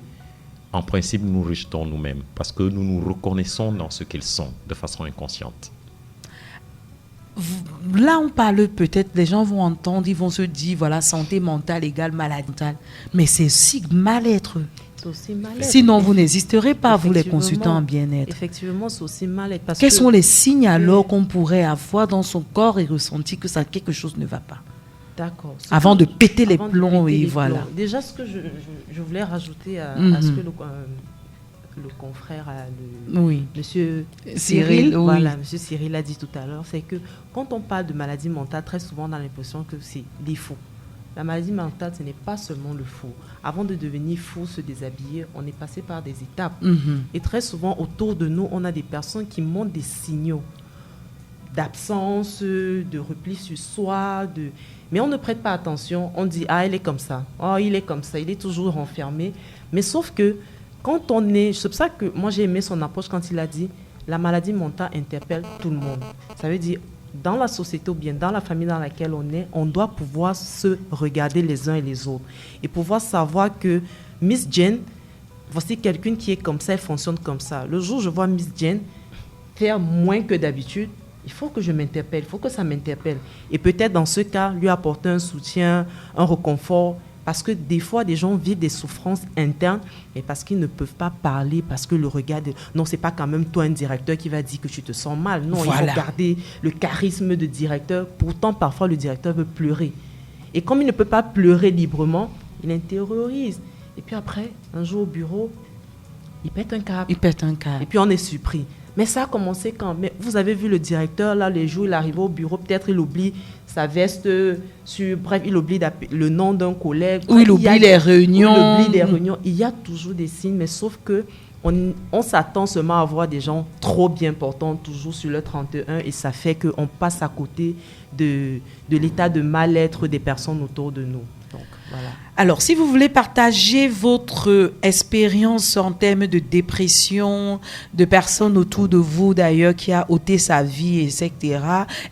E: en principe, nous rejetons nous-mêmes parce que nous nous reconnaissons dans ce qu'ils sont de façon inconsciente.
C: Là, on parle peut-être, les gens vont entendre, ils vont se dire, voilà, santé mentale égale maladie mentale. Mais c'est aussi mal-être.
F: C'est aussi mal-être.
C: Sinon, vous n'existerez pas, vous les consultants en bien-être.
F: Effectivement, c'est aussi mal-être.
C: Quels sont les signes alors qu'on pourrait avoir dans son corps et ressentir que ça, quelque chose ne va pas?
F: D'accord.
C: Avant de péter les plombs, oui, voilà.
F: Déjà, ce que je voulais rajouter à ce que le confrère, monsieur Cyril, monsieur Cyril a dit tout à l'heure, c'est que quand on parle de maladie mentale, très souvent on a l'impression que c'est les fous. La maladie mentale, ce n'est pas seulement le fou. Avant de devenir fou, se déshabiller, on est passé par des étapes. Et très souvent, autour de nous, on a des personnes qui montrent des signaux d'absence, de repli sur soi, mais on ne prête pas attention. On dit, ah, elle est comme ça. Oh, il est comme ça. Il est toujours renfermé. Mais sauf que quand on est... C'est pour ça que moi, j'ai aimé son approche quand il a dit, la maladie mentale interpelle tout le monde. Ça veut dire, dans la société ou bien dans la famille dans laquelle on est, on doit pouvoir se regarder les uns et les autres et pouvoir savoir que Miss Jane, voici quelqu'un qui est comme ça, elle fonctionne comme ça. Le jour où je vois Miss Jane faire moins que d'habitude, il faut que je m'interpelle, il faut que ça m'interpelle. Et peut-être dans ce cas, lui apporter un soutien, un réconfort, parce que des fois, des gens vivent des souffrances internes, mais parce qu'ils ne peuvent pas parler, parce que le regard... Non, c'est pas quand même toi, un directeur, qui va dire que tu te sens mal. Non, voilà. Il faut garder le charisme de directeur. Pourtant, parfois, le directeur veut pleurer. Et comme il ne peut pas pleurer librement, il intériorise. Et puis après, un jour au bureau, il pète un câble. Et puis on est surpris. Mais ça a commencé quand? Mais vous avez vu le directeur, là, les jours, il arrive au bureau, peut-être il oublie sa veste, bref, il oublie le nom d'un collègue.
C: Ou il oublie les réunions.
F: Il y a toujours des signes, mais sauf que on s'attend seulement à voir des gens trop bien portants, toujours sur le 31, et ça fait qu'on passe à côté de l'état de mal-être des personnes autour de nous. Donc, voilà.
C: Alors, si vous voulez partager votre expérience en termes de dépression, de personnes autour de vous d'ailleurs qui a ôté sa vie, etc.,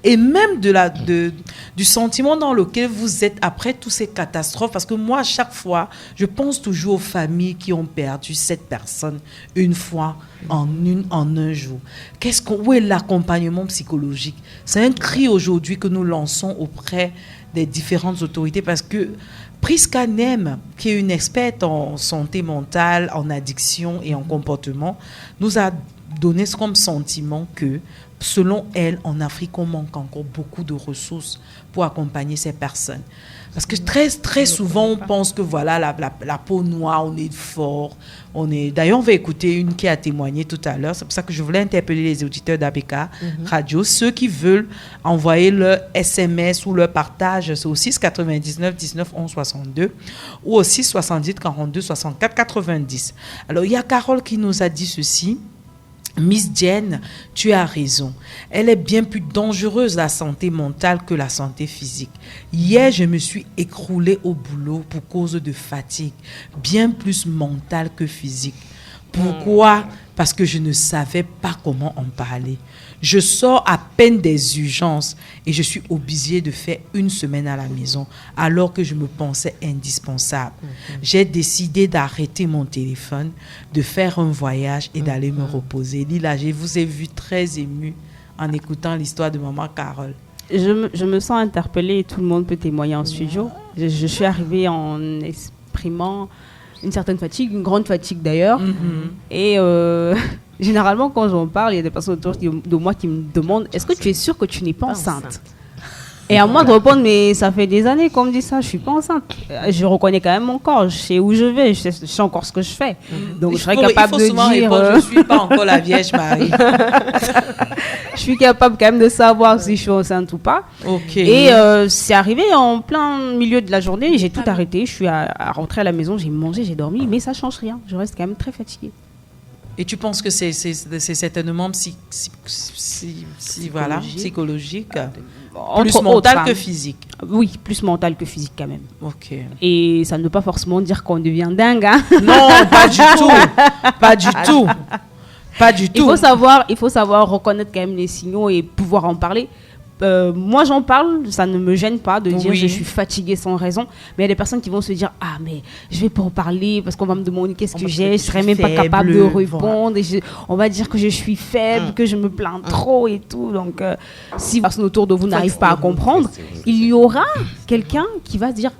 C: et même du sentiment dans lequel vous êtes après toutes ces catastrophes, parce que moi, à chaque fois, je pense toujours aux familles qui ont perdu cette personne une fois en un jour. Où est l'accompagnement psychologique? C'est un cri aujourd'hui que nous lançons auprès des différentes autorités, parce que Priska Nem, qui est une experte en santé mentale, en addiction et en comportement, nous a donné comme sentiment que, selon elle, en Afrique, on manque encore beaucoup de ressources pour accompagner ces personnes. Parce que très souvent, on pense que voilà, la peau noire, on est fort. D'ailleurs, on va écouter une qui a témoigné tout à l'heure. C'est pour ça que je voulais interpeller les auditeurs d'ABK Radio. Ceux qui veulent envoyer leur SMS ou leur partage, c'est au 6 99 19 11 62 ou au 6 70 42 64 90. Alors, il y a Carole qui nous a dit ceci. Miss Jane, tu as raison. Elle est bien plus dangereuse, la santé mentale, que la santé physique. Hier, je me suis écroulée au boulot pour cause de fatigue, bien plus mentale que physique. Pourquoi? Parce que je ne savais pas comment en parler. Je sors à peine des urgences et je suis obligée de faire une semaine à la maison alors que je me pensais indispensable. J'ai décidé d'arrêter mon téléphone, de faire un voyage et d'aller me reposer. Lila, je vous ai vu très émue en écoutant l'histoire de maman Carole.
D: Je me sens interpellée et tout le monde peut témoigner en studio. Je suis arrivée en exprimant une certaine fatigue, une grande fatigue d'ailleurs. Et généralement, quand j'en parle, il y a des personnes autour de moi qui me demandent « Est-ce que tu es sûre que tu n'es pas enceinte ?» Et à moi de répondre « Mais ça fait des années qu'on me dit ça, je ne suis pas enceinte. Je reconnais quand même mon corps, je sais où je vais, je sais encore ce que je fais. Donc je serais capable de dire...
C: je ne suis pas encore la Vierge Marie. »
D: je suis capable quand même de savoir si je suis enceinte ou pas. Et c'est arrivé en plein milieu de la journée, j'ai tout arrêté, je suis à rentrer à la maison, j'ai mangé, j'ai dormi, mais ça change rien, je reste quand même très fatiguée.
C: Et tu penses que c'est certainement psychologique, plus mental que physique?
D: Oui, plus mental que physique quand même.
C: Ok.
D: Et ça ne veut pas forcément dire qu'on devient dingue. Hein.
C: Non, pas du tout. Pas du tout. Pas du tout.
D: Il faut savoir reconnaître quand même les signaux et pouvoir en parler. Moi, j'en parle, ça ne me gêne pas de dire je suis fatiguée sans raison. Mais il y a des personnes qui vont se dire mais je vais pas en parler parce qu'on va me demander qu'est-ce que j'ai. Je serais même pas capable de répondre. Et on va dire que je suis faible, que je me plains trop et tout. Donc, si personne autour de vous n'arrive pas à comprendre, il y aura quelqu'un qui va dire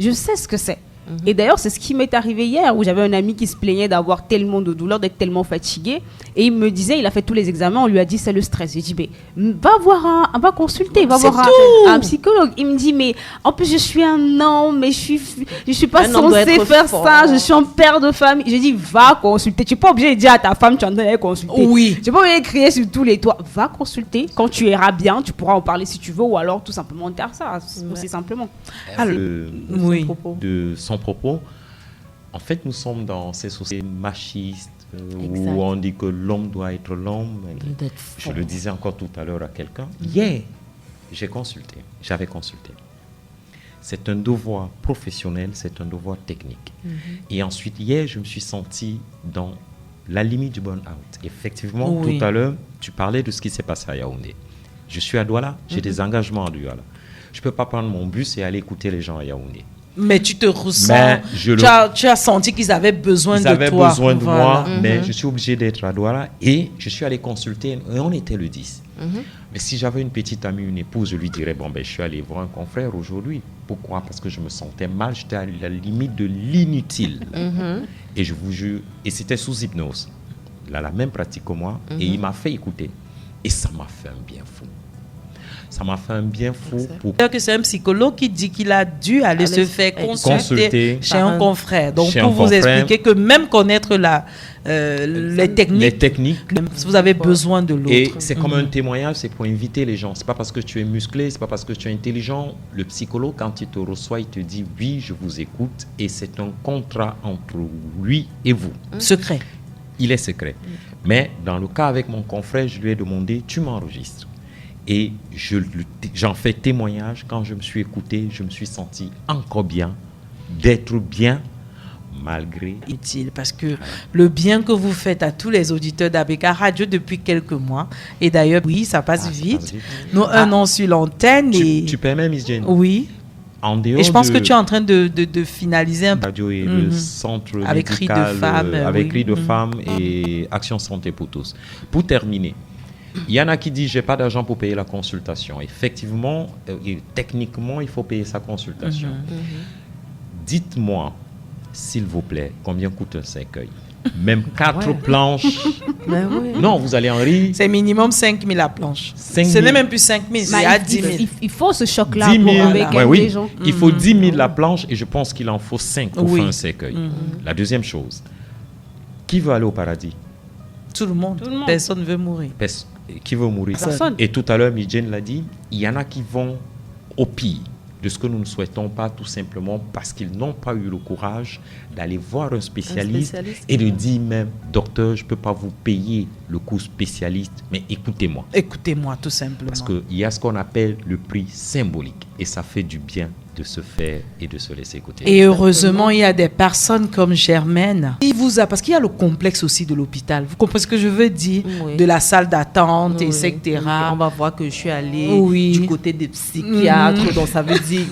D: je sais ce que c'est. Et d'ailleurs, c'est ce qui m'est arrivé hier, où j'avais un ami qui se plaignait d'avoir tellement de douleur, d'être tellement fatigué. Et il me disait, il a fait tous les examens, on lui a dit c'est le stress. J'ai dit, mais va consulter, va voir un psychologue. Il me dit, mais en plus je suis un homme, mais je suis pas censée faire ça, je suis un père de famille. J'ai dit, va consulter. Tu n'es pas obligé de dire à ta femme, tu en train de consulter.
C: Oui.
D: Tu n'es pas obligé de crier sur tous les toits. Va consulter. Quand tu iras bien, tu pourras en parler si tu veux, ou alors tout simplement dire ça, aussi simplement.
E: De son propos, en fait, nous sommes dans ces sociétés machistes où on dit que l'homme doit être l'homme. Je le disais encore tout à l'heure à quelqu'un. Hier, j'avais consulté. C'est un devoir professionnel, c'est un devoir technique. Et ensuite, hier, je me suis senti dans la limite du burn-out. Effectivement, tout à l'heure, tu parlais de ce qui s'est passé à Yaoundé. Je suis à Douala, j'ai des engagements à Douala. Je ne peux pas prendre mon bus et aller écouter les gens à Yaoundé.
C: Mais tu te ressens, tu as senti qu'ils avaient besoin de toi. Ils avaient
E: besoin de moi, mais je suis obligé d'être à Douala et je suis allé consulter et on était le 10. Mais si j'avais une petite amie, une épouse, je lui dirais, je suis allé voir un confrère aujourd'hui. Pourquoi? Parce que je me sentais mal, j'étais à la limite de l'inutile. Et je vous jure, et c'était sous hypnose. Il a la même pratique que moi et il m'a fait écouter. Et ça m'a fait un bien fou. Ça m'a fait un bien fou.
C: Que c'est un psychologue qui dit qu'il a dû aller se faire consulter chez un confrère. Donc, pour vous expliquer que même connaître les techniques, vous avez besoin de l'autre.
E: Et c'est comme un témoignage, c'est pour inviter les gens. C'est pas parce que tu es musclé, c'est pas parce que tu es intelligent. Le psychologue, quand il te reçoit, il te dit oui, je vous écoute. Et c'est un contrat entre lui et vous.
C: Secret.
E: Il est secret. Mais dans le cas avec mon confrère, je lui ai demandé, tu m'enregistres. Et j'en fais témoignage. Quand je me suis écouté, je me suis senti encore bien, d'être bien, malgré...
C: Utile, parce que le bien que vous faites à tous les auditeurs d'ABK Radio depuis quelques mois, et d'ailleurs, oui, ça passe vite. Nous, un an sur l'antenne.
E: Tu permets, Miss Jane?
C: Oui. Et je pense que tu es en train de finaliser un
E: radio et le centre
C: avec
E: médical,
C: Cris de Femmes,
E: avec Cris de Femmes et Action Santé pour tous. Pour terminer, il y en a qui disent j'ai pas d'argent pour payer la consultation. Effectivement, et techniquement, il faut payer sa consultation. Dites-moi, s'il vous plaît, combien coûte un cercueil? Même 4 planches. Non, vous allez en rire.
C: C'est minimum 5 000 la planche. Ce n'est même plus 5 000, c'est à 10 000.
D: Il faut ce choc-là pour avec les gens.
E: Il faut 10 000 la planche et je pense qu'il en faut 5 pour faire un cercueil. La deuxième chose, qui veut aller au paradis?
C: Tout le monde. Personne ne veut mourir.
E: Qui veut mourir? Personne. Et tout à l'heure, Midjen l'a dit, il y en a qui vont au pire de ce que nous ne souhaitons pas, tout simplement parce qu'ils n'ont pas eu le courage d'aller voir un spécialiste et de dire même, docteur, je ne peux pas vous payer le coût spécialiste, mais écoutez-moi.
C: Écoutez-moi, tout simplement.
E: Parce qu'il y a ce qu'on appelle le prix symbolique et ça fait du bien de se faire et de se laisser écouter.
C: Et heureusement, il y a des personnes comme Germaine qui vous a, parce qu'il y a le complexe aussi de l'hôpital. Vous comprenez ce que je veux dire? De la salle d'attente, etc.
F: On va voir que je suis allée du côté des psychiatres, donc ça veut dire...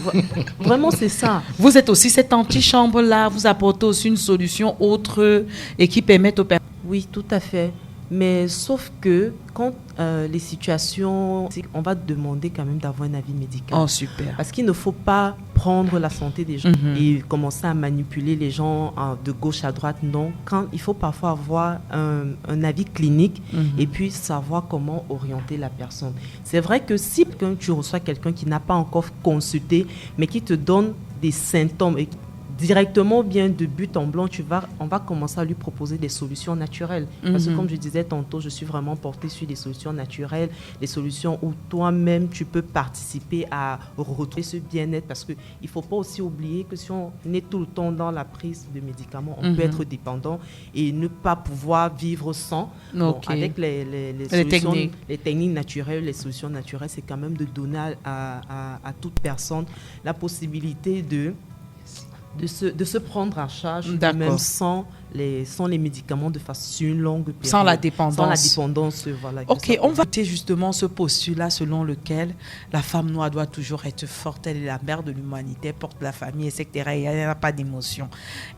F: Vraiment, c'est ça.
C: Vous êtes aussi cette antichambre-là, vous apportez aussi une solution autre et qui permet aux personnes...
F: Oui, tout à fait. Mais sauf que quand les situations, on va demander quand même d'avoir un avis médical.
C: Oh, super.
F: Parce qu'il ne faut pas prendre la santé des gens et commencer à manipuler les gens de gauche à droite. Non, il faut parfois avoir un avis clinique et puis savoir comment orienter la personne. C'est vrai que si tu reçois quelqu'un qui n'a pas encore consulté, mais qui te donne des symptômes directement, bien de but en blanc, on va commencer à lui proposer des solutions naturelles. Parce que comme je disais tantôt, je suis vraiment portée sur des solutions naturelles, des solutions où toi-même, tu peux participer à retrouver ce bien-être. Parce qu'il ne faut pas aussi oublier que si on est tout le temps dans la prise de médicaments, on peut être dépendant et ne pas pouvoir vivre sans. Bon, avec les techniques naturelles, les solutions naturelles, c'est quand même de donner à toute personne la possibilité de se prendre en charge, même sans les médicaments de façon une longue période.
C: Sans la dépendance.
F: Sans la dépendance, voilà.
C: Ok, on va écouter justement ce postulat selon lequel la femme noire doit toujours être forte, elle est la mère de l'humanité, elle porte la famille, etc. Il n'y a pas d'émotion.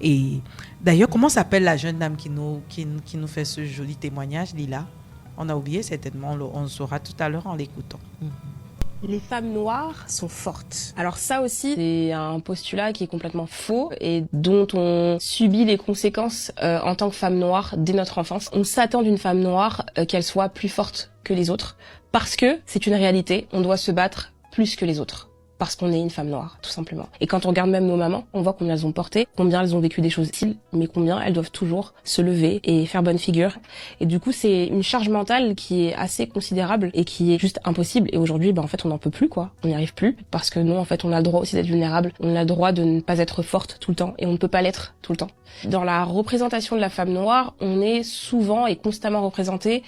C: Et d'ailleurs, comment s'appelle la jeune dame qui nous fait ce joli témoignage, Lila? On a oublié certainement, on le saura tout à l'heure en l'écoutant.
K: Les femmes noires sont fortes. Alors ça aussi, c'est un postulat qui est complètement faux et dont on subit les conséquences en tant que femme noire dès notre enfance. On s'attend d'une femme noire qu'elle soit plus forte que les autres parce que c'est une réalité, on doit se battre plus que les autres. Parce qu'on est une femme noire, tout simplement. Et quand on regarde même nos mamans, on voit combien elles ont porté, combien elles ont vécu des choses difficiles, mais combien elles doivent toujours se lever et faire bonne figure. Et du coup, c'est une charge mentale qui est assez considérable et qui est juste impossible. Et aujourd'hui, en fait, on n'en peut plus, quoi. On n'y arrive plus. Parce que non, en fait, on a le droit aussi d'être vulnérable. On a le droit de ne pas être forte tout le temps. Et on ne peut pas l'être tout le temps. Dans la représentation de la femme noire, on est souvent et constamment représenté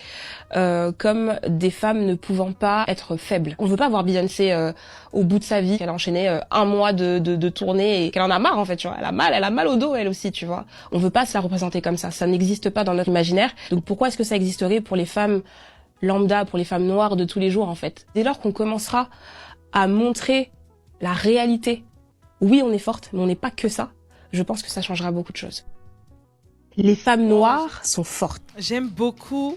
K: comme des femmes ne pouvant pas être faibles. On veut pas voir Beyoncé au bout de sa vie, qu'elle a enchaîné un mois de tournée et qu'elle en a marre en fait, tu vois. Elle a mal au dos elle aussi, tu vois. On veut pas se la représenter comme ça n'existe pas dans notre imaginaire. Donc pourquoi est-ce que ça existerait pour les femmes lambda, pour les femmes noires de tous les jours en fait? Dès lors qu'on commencera à montrer la réalité, oui on est forte, mais on n'est pas que ça, je pense que ça changera beaucoup de choses. Les femmes noires sont fortes.
C: J'aime beaucoup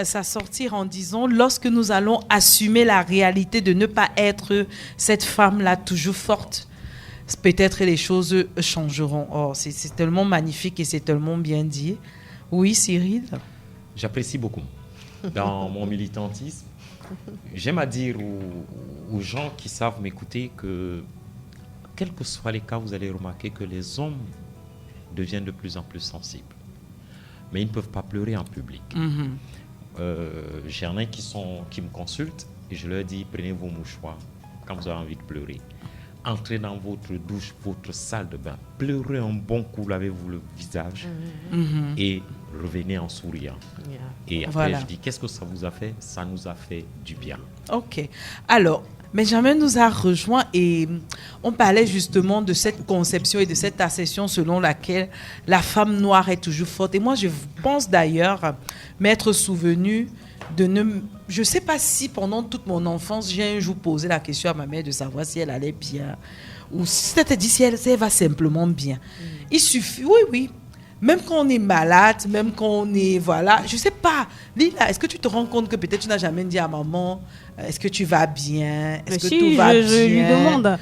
C: ça sortir en disant lorsque nous allons assumer la réalité de ne pas être cette femme-là toujours forte, peut-être les choses changeront. Oh, c'est tellement magnifique et c'est tellement bien dit. Oui, Cyril?
E: J'apprécie beaucoup. Dans mon militantisme, j'aime à dire aux gens qui savent m'écouter que, quels que soient les cas, vous allez remarquer que les hommes deviennent de plus en plus sensibles. Mais ils ne peuvent pas pleurer en public. J'en ai qui me consultent et je leur dis, prenez vos mouchoirs quand vous avez envie de pleurer. Entrez dans votre douche, votre salle de bain. Pleurez un bon coup, lavez-vous le visage et revenez en souriant. Et après, je dis, qu'est-ce que ça vous a fait? Ça nous a fait du bien.
C: Ok. Alors, Benjamin nous a rejoint et on parlait justement de cette conception et de cette assertion selon laquelle la femme noire est toujours forte. Et moi, je pense d'ailleurs m'être souvenu je ne sais pas si pendant toute mon enfance, j'ai un jour posé la question à ma mère de savoir si elle allait bien ou si c'était dit si elle va simplement bien. Il suffit, oui. Même quand on est malade, même quand on est, voilà, je sais pas. Lila, est-ce que tu te rends compte que peut-être tu n'as jamais dit à maman, est-ce que tu vas bien? Est-ce que tout va bien?
D: Je lui demande.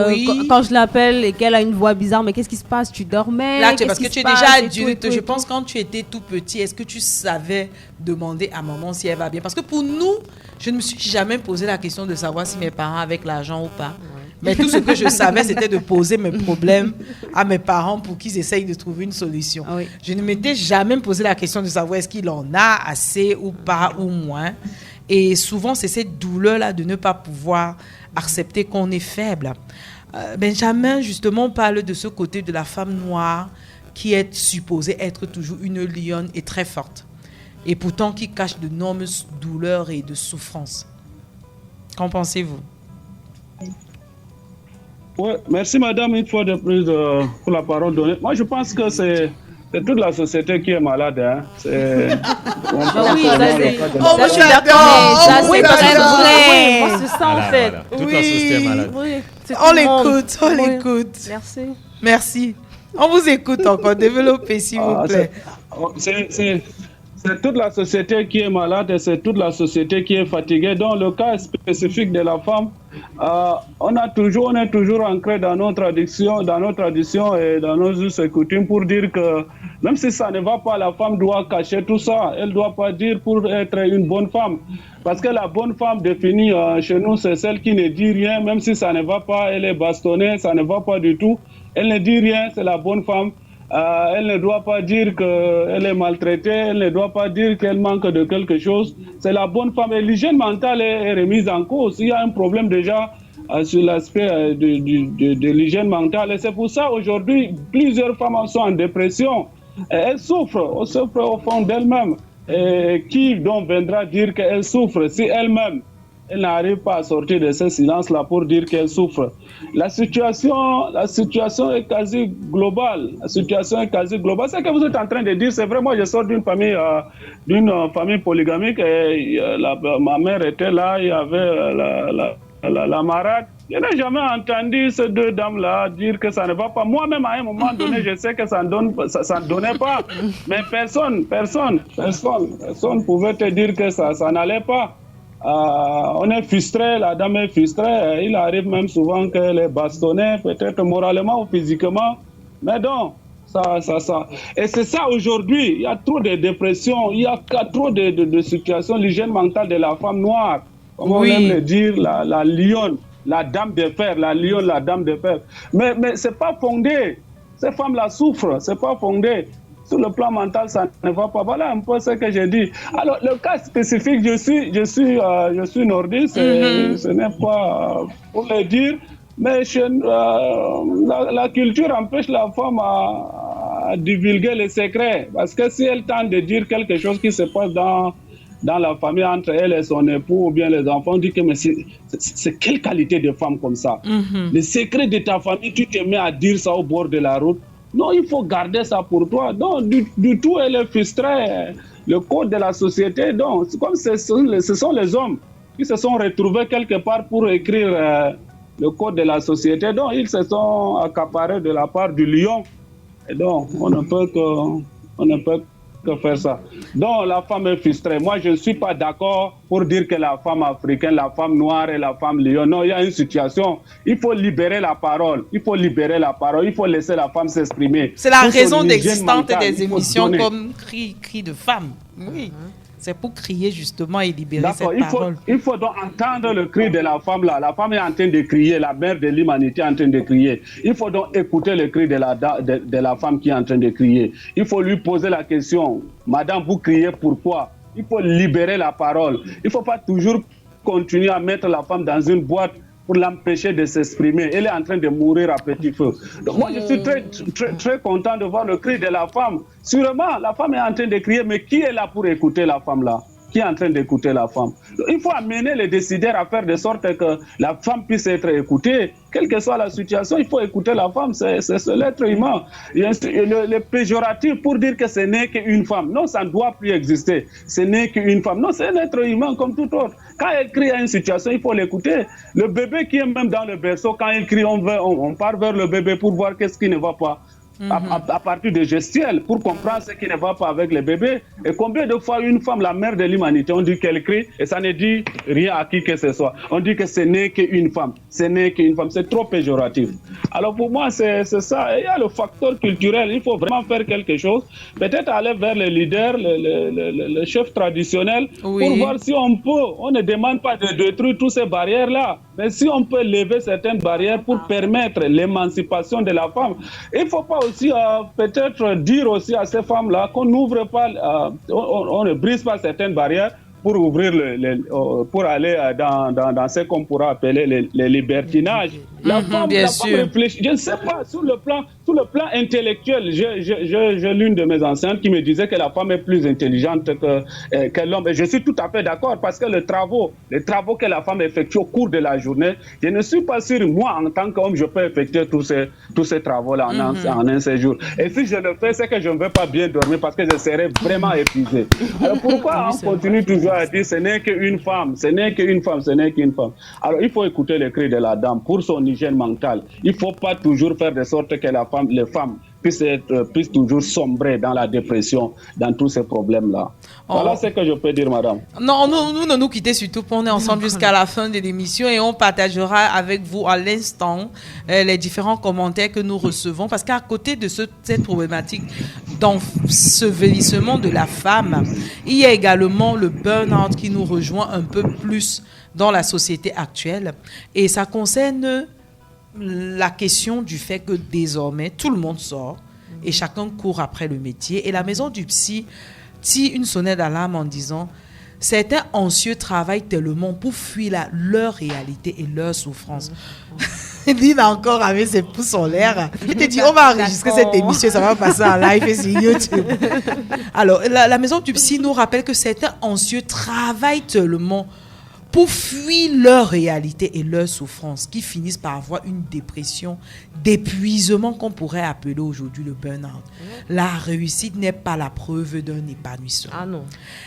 C: Oui.
D: Quand je l'appelle et qu'elle a une voix bizarre, mais qu'est-ce qui se passe? Tu dormais?
C: Là, parce que tu es déjà adulte. Je pense quand tu étais tout petit, est-ce que tu savais demander à maman si elle va bien? Parce que pour nous, je ne me suis jamais posé la question de savoir si mes parents avaient l'argent ou pas. Mais tout ce que je savais, c'était de poser mes problèmes à mes parents pour qu'ils essayent de trouver une solution. Oui. Je ne m'étais jamais posé la question de savoir est-ce qu'il en a assez ou pas ou moins. Et souvent, c'est cette douleur-là de ne pas pouvoir accepter qu'on est faible. Benjamin, justement, parle de ce côté de la femme noire qui est supposée être toujours une lionne et très forte. Et pourtant, qui cache d'énormes douleurs et de souffrances. Qu'en pensez-vous?
H: Oui, merci madame une fois de plus pour la parole donnée. Moi je pense que c'est toute la société qui est malade. Hein.
C: Moi je suis d'accord.
D: Ça c'est très vrai. Moi c'est ça en fait.
E: Voilà. Toute la société est malade.
D: Oui,
C: on l'écoute. Merci. On vous écoute encore. Développez s'il vous plaît.
H: C'est toute la société qui est malade et c'est toute la société qui est fatiguée. Dans le cas spécifique de la femme, on est toujours ancré dans nos traditions et dans nos us et coutumes pour dire que même si ça ne va pas, la femme doit cacher tout ça. Elle ne doit pas dire pour être une bonne femme. Parce que la bonne femme définie chez nous, c'est celle qui ne dit rien, même si ça ne va pas, elle est bastonnée, ça ne va pas du tout. Elle ne dit rien, c'est la bonne femme. Elle ne doit pas dire qu'elle est maltraitée, elle ne doit pas dire qu'elle manque de quelque chose. C'est la bonne femme. Et l'hygiène mentale est remise en cause. Il y a un problème déjà sur l'aspect de l'hygiène mentale. Et c'est pour ça aujourd'hui, plusieurs femmes sont en dépression. Et elles souffrent au fond d'elles-mêmes. Et qui donc viendra dire qu'elles souffrent si elles-mêmes elle n'arrive pas à sortir de ce silence-là pour dire qu'elle souffre. La situation est quasi globale. La situation est quasi globale. Ce que vous êtes en train de dire, c'est vrai. Moi, je sors d'une famille polygamique. Et, ma mère était là. Il y avait la marade. Je n'ai jamais entendu ces deux dames-là dire que ça ne va pas. Moi-même, à un moment donné, je sais que ça ne donnait pas. Mais personne pouvait te dire que ça n'allait pas. On est frustré, la dame est frustrée. Il arrive même souvent qu'elle est bastonnée, peut-être moralement ou physiquement. Mais donc, ça. Et c'est ça aujourd'hui. Il y a trop de dépression, il y a trop de situations. L'hygiène mentale de la femme noire, comme on aime le dire, la lionne, la dame de fer, la lionne, la dame de fer. Mais c'est pas fondé. Ces femmes-là souffrent, c'est pas fondé. Sur le plan mental, ça ne va pas. Voilà un peu ce que j'ai dit. Alors, le cas spécifique, je suis nordiste, ce n'est pas pour le dire, mais la culture empêche la femme à divulguer les secrets. Parce que si elle tente de dire quelque chose qui se passe dans la famille entre elle et son époux ou bien les enfants, on dit que mais c'est quelle qualité de femme comme ça? Les secrets de ta famille, tu te mets à dire ça au bord de la route. Non, il faut garder ça pour toi. Donc, du tout, elle est frustrée. Le code de la société, donc, c'est comme ce sont les hommes qui se sont retrouvés quelque part pour écrire le code de la société. Donc, ils se sont accaparés de la part du lion. Et donc, on ne peut que faire ça. Donc, la femme est frustrée. Moi, je ne suis pas d'accord pour dire que la femme africaine, la femme noire et la femme lion. Non, il y a une situation. Il faut libérer la parole. Il faut laisser la femme s'exprimer.
C: C'est la raison d'existence des émissions comme Cri de femme. Oui. C'est pour crier justement et libérer cette parole.
H: Il faut donc entendre le cri de la femme là. La femme est en train de crier, la mère de l'humanité est en train de crier. Il faut donc écouter le cri de la femme qui est en train de crier. Il faut lui poser la question, madame, vous criez pourquoi? Il faut libérer la parole. Il ne faut pas toujours continuer à mettre la femme dans une boîte pour l'empêcher de s'exprimer. Elle est en train de mourir à petit feu. Donc moi, je suis très content de voir le cri de la femme. Sûrement, la femme est en train de crier, mais qui est là pour écouter la femme là? Qui est en train d'écouter la femme? Donc, il faut amener les décideurs à faire de sorte que la femme puisse être écoutée. Quelle que soit la situation, il faut écouter la femme, c'est l'être humain. Le péjoratif pour dire que ce n'est qu'une femme. Non, ça ne doit plus exister. Ce n'est qu'une femme. Non, c'est un être humain comme tout autre. Quand elle crie à une situation, il faut l'écouter. Le bébé qui est même dans le berceau, quand il crie, on part vers le bébé pour voir qu'est-ce qui ne va pas. À partir de gestuels, pour comprendre ce qui ne va pas avec le bébé. Et combien de fois une femme, la mère de l'humanité, on dit qu'elle crie et ça ne dit rien à qui que ce soit. On dit que ce n'est qu'une femme. Ce n'est qu'une femme. C'est trop péjoratif. Alors pour moi, c'est ça. Et il y a le facteur culturel. Il faut vraiment faire quelque chose. Peut-être aller vers les leaders, le chef traditionnel, pour voir si on peut. On ne demande pas de détruire toutes ces barrières-là. Mais si on peut lever certaines barrières pour permettre l'émancipation de la femme, il ne faut pas aussi peut-être dire aussi à ces femmes-là qu'on n'ouvre pas, on ne brise pas certaines barrières pour ouvrir pour aller dans ce qu'on pourra appeler les libertinages. La femme réfléchit. Je ne sais pas, sur le plan intellectuel, j'ai l'une de mes anciennes qui me disait que la femme est plus intelligente que l'homme. Et je suis tout à fait d'accord parce que les travaux que la femme effectue au cours de la journée, je ne suis pas sûr, moi, en tant qu'homme, je peux effectuer tous ces travaux-là en un séjour. Et si je le fais, c'est que je ne vais pas bien dormir parce que je serai vraiment épuisé. Alors pourquoi on continue toujours à dire ce n'est qu'une femme, ce n'est qu'une femme, ce n'est qu'une femme? Alors il faut écouter le cri de la dame pour son hygiène mentale. Il ne faut pas toujours faire de sorte que les femmes puissent toujours sombrer dans la dépression, dans tous ces problèmes-là. Voilà ce que je peux dire, madame.
C: Non, nous ne nous quittons surtout pas. On est ensemble jusqu'à la fin de l'émission et on partagera avec vous à l'instant les différents commentaires que nous recevons. Parce qu'à côté de cette problématique d'ensevelissement de la femme, il y a également le burn-out qui nous rejoint un peu plus dans la société actuelle. Et ça concerne la question du fait que désormais, tout le monde sort et chacun court après le métier. Et la maison du psy tire une sonnette d'alarme en disant « Certains anxieux travaillent tellement pour fuir leur réalité et leur souffrance. » Lina encore avec ses pouces en l'air. Il te dit, on va enregistrer cette émission, ça va passer en live et sur YouTube. Alors, la maison du psy nous rappelle que certains anxieux travaillent tellement pour fuir leur réalité et leur souffrance, qui finissent par avoir une dépression d'épuisement qu'on pourrait appeler aujourd'hui le burn-out. La réussite n'est pas la preuve d'un épanouissement.
F: Ah non.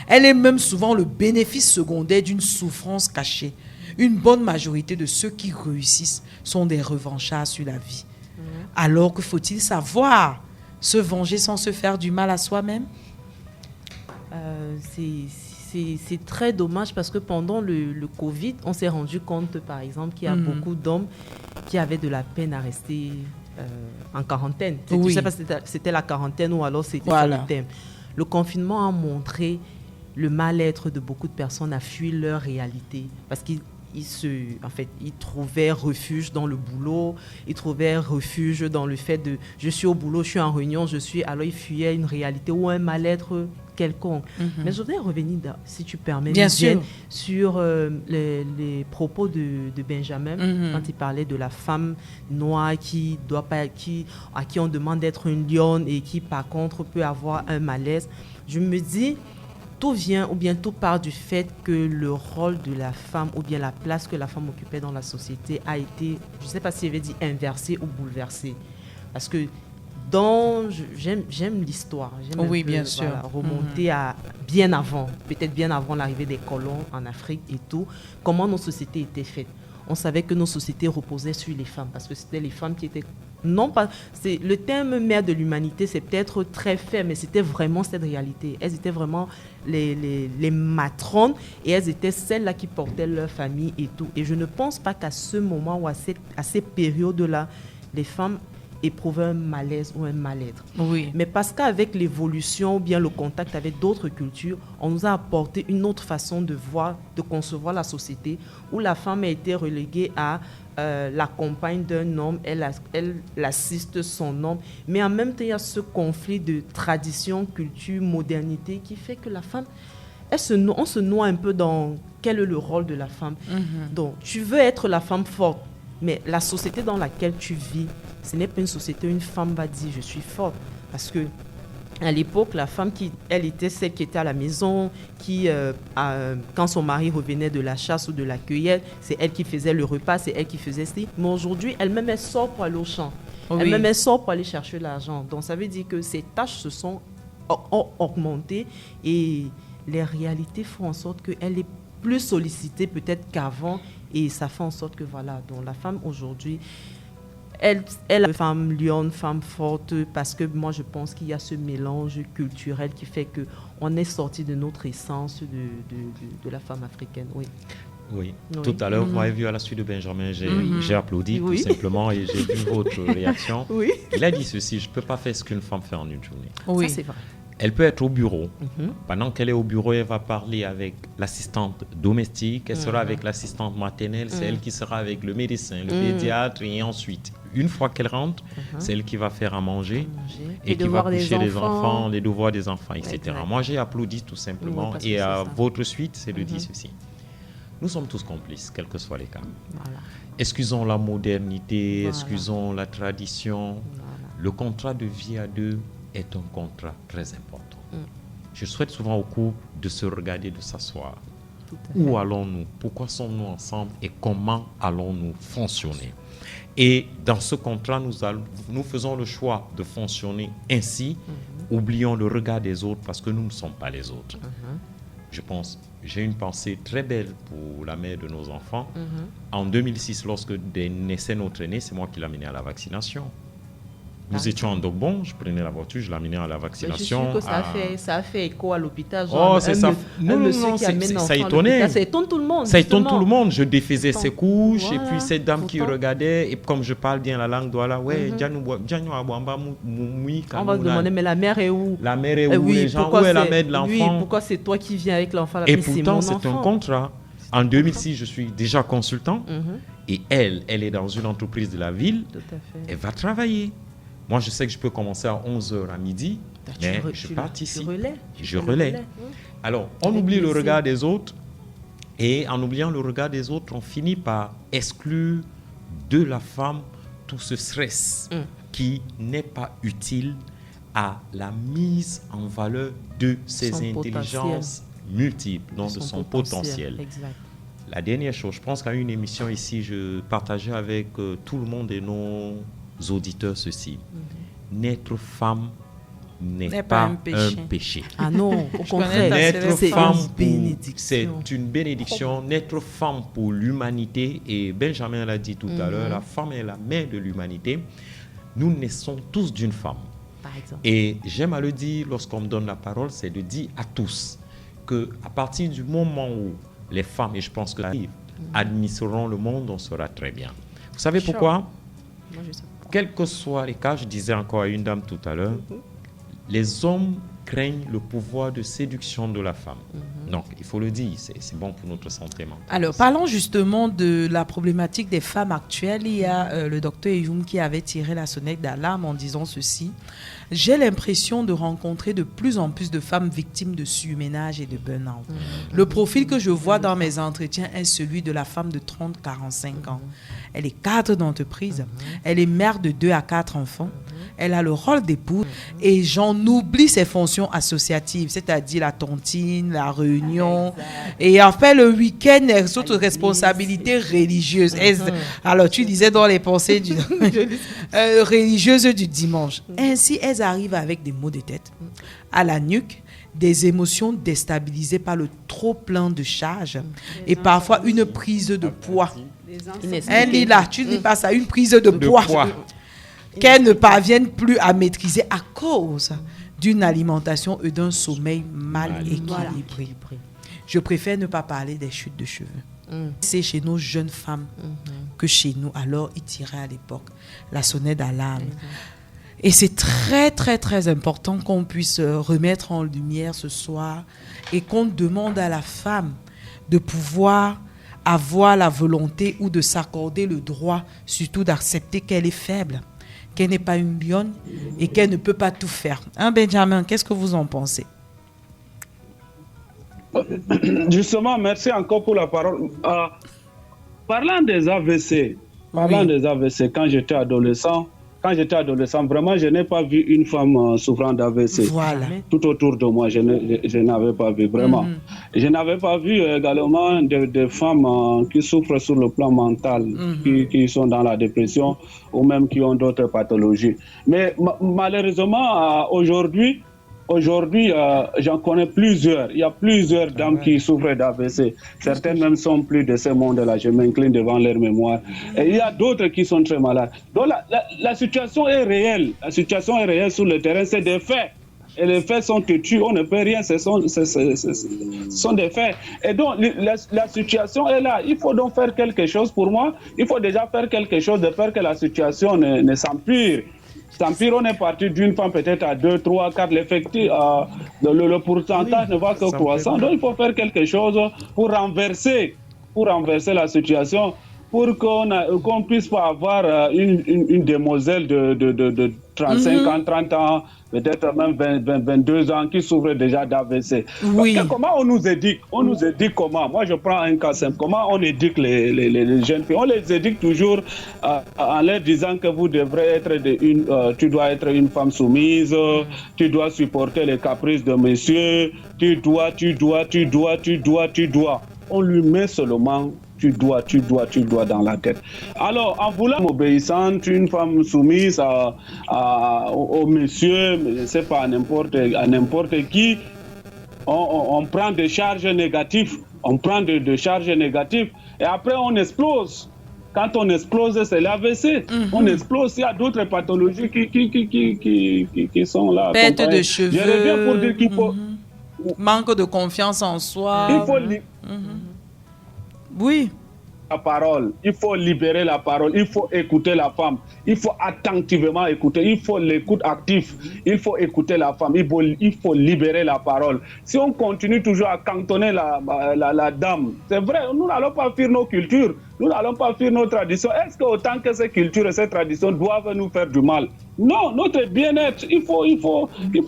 C: Elle est même souvent le bénéfice secondaire d'une souffrance cachée. Une bonne majorité de ceux qui réussissent sont des revanchards sur la vie. Alors que faut-il savoir se venger sans se faire du mal à soi-même?
F: C'est très dommage parce que pendant le Covid, on s'est rendu compte, par exemple, qu'il y a beaucoup d'hommes qui avaient de la peine à rester en quarantaine. Je ne sais pas si c'était la quarantaine ou alors c'était sur le thème. Le confinement a montré le mal-être de beaucoup de personnes à fuir leur réalité parce qu'ils trouvaient refuge dans le boulot, ils trouvaient refuge dans le fait de je suis au boulot, je suis en réunion, alors ils fuyaient une réalité ou un mal-être quelconque. Mais je voudrais revenir, si tu permets,
C: bien sûr,
F: sur les propos de Benjamin quand il parlait de la femme noire à qui on demande d'être une lionne et qui par contre peut avoir un malaise. Je me dis, tout part du fait que le rôle de la femme ou bien la place que la femme occupait dans la société a été, je ne sais pas si j'avais dit inversé ou bouleversé. Parce que j'aime l'histoire. J'aime
C: bien sûr.
F: Remonter à bien avant, peut-être bien avant l'arrivée des colons en Afrique et tout, comment nos sociétés étaient faites. On savait que nos sociétés reposaient sur les femmes parce que c'était les femmes qui étaient... Non pas, le terme mère de l'humanité, c'est peut-être très faible, mais c'était vraiment cette réalité. Elles étaient vraiment les matrones et elles étaient celles-là qui portaient leur famille et tout. Et je ne pense pas qu'à ce moment ou à ces périodes-là, les femmes éprouver un malaise ou un mal-être.
C: Oui.
F: Mais parce qu'avec l'évolution ou bien le contact avec d'autres cultures, on nous a apporté une autre façon de voir, de concevoir la société où la femme a été reléguée à la compagne d'un homme, elle assiste son homme. Mais en même temps, il y a ce conflit de tradition, culture, modernité qui fait que la femme, on se noie un peu dans quel est le rôle de la femme. Donc, tu veux être la femme forte, mais la société dans laquelle tu vis, ce n'est pas une société où une femme va dire « je suis forte ». Parce que à l'époque, la femme, elle était celle qui était à la maison, qui, quand son mari revenait de la chasse ou de la cueillette, c'est elle qui faisait le repas, c'est elle qui faisait ceci. Mais aujourd'hui, elle-même, elle sort pour aller au champ. Oui. Elle-même, elle sort pour aller chercher l'argent. Donc, ça veut dire que ces tâches ont augmenté et les réalités font en sorte qu'elle est plus sollicitée peut-être qu'avant et ça fait en sorte que voilà. Donc, la femme aujourd'hui... Elle est femme lionne, femme forte, parce que moi je pense qu'il y a ce mélange culturel qui fait qu'on est sorti de notre essence de la femme africaine. Oui.
E: Oui. Tout à l'heure, vous m'avez vu à la suite de Benjamin, j'ai applaudi tout simplement et j'ai vu votre réaction. Oui. Il a dit ceci, je ne peux pas faire ce qu'une femme fait en une journée.
F: Oui. Ça, c'est vrai.
E: Elle peut être au bureau. Pendant qu'elle est au bureau, elle va parler avec l'assistante domestique, elle sera avec l'assistante maternelle, c'est elle qui sera avec le médecin, le pédiatre et ensuite. Une fois qu'elle rentre, c'est elle qui va faire à manger et qui va coucher les enfants, les devoirs des enfants, etc. Exact. Moi, j'ai applaudi tout simplement. Et à votre suite, c'est de dire ceci. Nous sommes tous complices, quels que soient les cas. Voilà. Excusons la modernité, excusons la tradition. Voilà. Le contrat de vie à deux est un contrat très important. Je souhaite souvent au couple de se regarder, de s'asseoir. Où allons-nous? Pourquoi sommes-nous ensemble? Et comment allons-nous fonctionner? Et dans ce contrat, nous faisons le choix de fonctionner ainsi, oublions le regard des autres parce que nous ne sommes pas les autres. Je pense, j'ai une pensée très belle pour la mère de nos enfants. En 2006, lorsque naissait notre aîné, c'est moi qui l'ai amené à la vaccination. Nous étions en Dogbon, je prenais la voiture, je l'amenais à la vaccination.
F: Je suis sûre que ça a fait écho à l'hôpital.
E: Oh, c'est ça. Non, ça étonnait.
F: Ça étonne tout le monde.
E: Ça étonne tout le monde. Je défaisais ses couches et puis cette dame qui regardait. Et comme je parle bien la langue douala, on va
F: se demander, mais la mère est où?
E: La mère est où? Les gens, où est la mère de l'enfant?
F: Oui, pourquoi c'est toi qui viens avec l'enfant?
E: Et pourtant, c'est un contrat. En 2006, je suis déjà consultant et elle est dans une entreprise de la ville.
F: Tout à fait.
E: Elle va travailler. Moi, je sais que je peux commencer à 11h à midi, mais je participe. Je relais. Alors, on oublie le regard des autres et en oubliant le regard des autres, on finit par exclure de la femme tout ce stress qui n'est pas utile à la mise en valeur de ses intelligences multiples, donc de son potentiel.
F: Exact.
E: La dernière chose, je pense qu'à une émission ici, je partageais avec tout le monde et nos auditeurs ceci. Naître femme n'est pas un péché.
F: Ah non, au contraire,
E: Naître
F: c'est
E: femme,
F: bénédiction.
E: c'est une bénédiction. Naître femme pour l'humanité, et Benjamin l'a dit tout à l'heure, la femme est la mère de l'humanité. Nous naissons tous d'une femme.
F: Par exemple.
E: Et j'aime à le dire lorsqu'on me donne la parole, c'est de dire à tous qu'à partir du moment où les femmes, et je pense que administreront le monde, on sera très bien. Vous savez pourquoi?
F: Moi, je sais pourquoi.
E: Quels que soient les cas, je disais encore à une dame tout à l'heure, les hommes craignent le pouvoir de séduction de la femme. Donc, il faut le dire, c'est bon pour notre santé mentale.
C: Alors, parlons justement de la problématique des femmes actuelles. Il y a le docteur Eyoum qui avait tiré la sonnette d'alarme en disant ceci. J'ai l'impression de rencontrer de plus en plus de femmes victimes de surménage et de burn-out. Le profil que je vois dans mes entretiens est celui de la femme de 30-45 ans. Elle est cadre d'entreprise. Elle est mère de 2 à 4 enfants. Elle a le rôle d'épouse et j'en oublie ses fonctions associatives, c'est-à-dire la tontine, la réunion. Et en fait, le week-end, elle a d'autres responsabilités religieuses. Alors, tu disais dans les pensées religieuses du dimanche. Ainsi, elles arrivent avec des maux de tête, à la nuque, des émotions déstabilisées par le trop plein de charges et parfois une prise de poids. Elle est là, tu dis pas ça, une prise de poids. Qu'elles ne parviennent plus à maîtriser à cause d'une alimentation et d'un sommeil mal équilibré. Je préfère ne pas parler des chutes de cheveux. C'est chez nos jeunes femmes que chez nous. Alors, il tirait à l'époque la sonnette d'alarme. Et c'est très, très, très important qu'on puisse remettre en lumière ce soir et qu'on demande à la femme de pouvoir avoir la volonté ou de s'accorder le droit, surtout d'accepter qu'elle est faible, qu'elle n'est pas une lionne et qu'elle ne peut pas tout faire. Hein, Benjamin, qu'est-ce que vous en pensez?
H: Justement, merci encore pour la parole. Parlant des AVC, quand j'étais adolescent, vraiment, je n'ai pas vu une femme souffrant d'AVC.
C: Voilà.
H: Tout autour de moi, je n'avais pas vu, vraiment. Je n'avais pas vu également des femmes qui souffrent sur le plan mental, qui sont dans la dépression ou même qui ont d'autres pathologies. Mais malheureusement, aujourd'hui, j'en connais plusieurs. Il y a plusieurs dames qui souffrent d'AVC. Certaines même sont plus de ce monde-là. Je m'incline devant leur mémoire. Et il y a d'autres qui sont très malades. Donc la situation est réelle. La situation est réelle sur le terrain. C'est des faits. Et les faits sont têtus. On ne peut rien. Ce sont des faits. Et donc, la situation est là. Il faut donc faire quelque chose. Pour moi, il faut déjà faire quelque chose de peur que la situation ne s'empire. On est parti d'une femme peut-être à 2, 3, 4. L'effectif, le pourcentage ne va que croissant. Donc il faut faire quelque chose pour renverser la situation, pour qu'on puisse pas avoir une demoiselle de 35 ans, 30 ans, peut-être même 22 ans qui souffre déjà d'AVC.
C: Oui.
H: Comment on nous éduque? Comment? Moi, je prends un cas simple. Comment on éduque les jeunes filles? On les éduque toujours en leur disant que vous devrez être tu dois être une femme soumise, tu dois supporter les caprices de monsieur, tu dois. On lui met seulement tu dois dans la tête. Alors, en voulant obéissante, une femme soumise au monsieur, je ne sais pas, à n'importe qui, on prend des charges négatives. Et après, on explose. Quand on explose, c'est l'AVC. On explose, il y a d'autres pathologies qui sont là.
C: Perte de cheveux.
H: Je reviens pour dire qu'il faut...
C: Manque de confiance en soi.
H: Il faut...
C: Oui.
H: la parole, il faut libérer la parole, il faut écouter la femme, il faut attentivement écouter, il faut l'écoute active, il faut écouter la femme, il faut libérer la parole. Si on continue toujours à cantonner la dame, c'est vrai, nous n'allons pas fuir nos cultures, nous n'allons pas fuir nos traditions. Est-ce que autant que ces cultures et ces traditions doivent nous faire du mal? Non, notre bien-être, il faut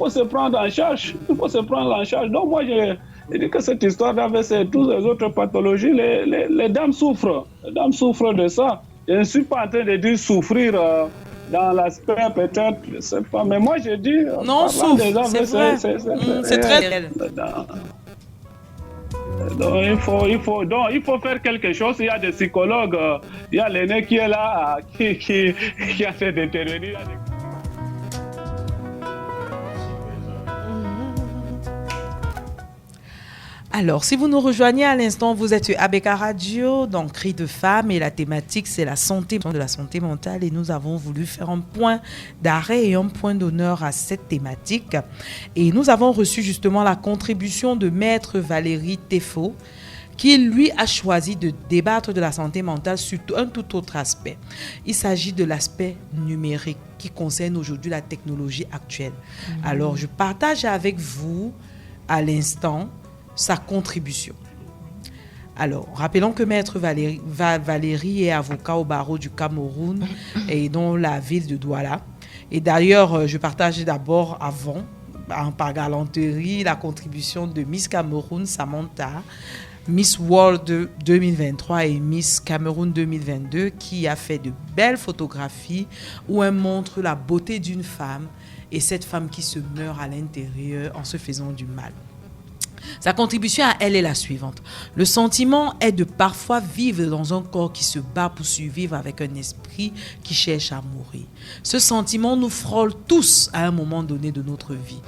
H: se prendre en charge, il faut se prendre en charge. Donc moi, je dis que cette histoire avec toutes les autres pathologies, les dames souffrent. Les dames souffrent de ça. Je ne suis pas en train de dire souffrir dans l'aspect peut-être, je ne sais pas. Mais moi, je dis...
C: Non, souffre, c'est vrai. C'est très réel.
H: Donc, il faut faire quelque chose. Il y a des psychologues. Il y a l'aîné qui est là, qui a fait d'intervenir.
C: Alors, si vous nous rejoignez à l'instant, vous êtes sur ABK Radio, dans Cri de Femme, et la thématique, c'est la santé mentale, et nous avons voulu faire un point d'arrêt et un point d'honneur à cette thématique. Et nous avons reçu justement la contribution de Maître Valérie Théfaut, qui, lui, a choisi de débattre de la santé mentale sur un tout autre aspect. Il s'agit de l'aspect numérique qui concerne aujourd'hui la technologie actuelle. Alors, je partage avec vous, à l'instant, sa contribution. Alors, rappelons que Maître Valérie est avocat au barreau du Cameroun et dans la ville de Douala. Et d'ailleurs, je partage d'abord avant, par galanterie, la contribution de Miss Cameroun, Samantha, Miss World 2023 et Miss Cameroun 2022, qui a fait de belles photographies où elle montre la beauté d'une femme et cette femme qui se meurt à l'intérieur en se faisant du mal. Sa contribution à elle est la suivante. Le sentiment est de parfois vivre dans un corps qui se bat pour survivre avec un esprit qui cherche à mourir. Ce sentiment nous frôle tous à un moment donné de notre vie.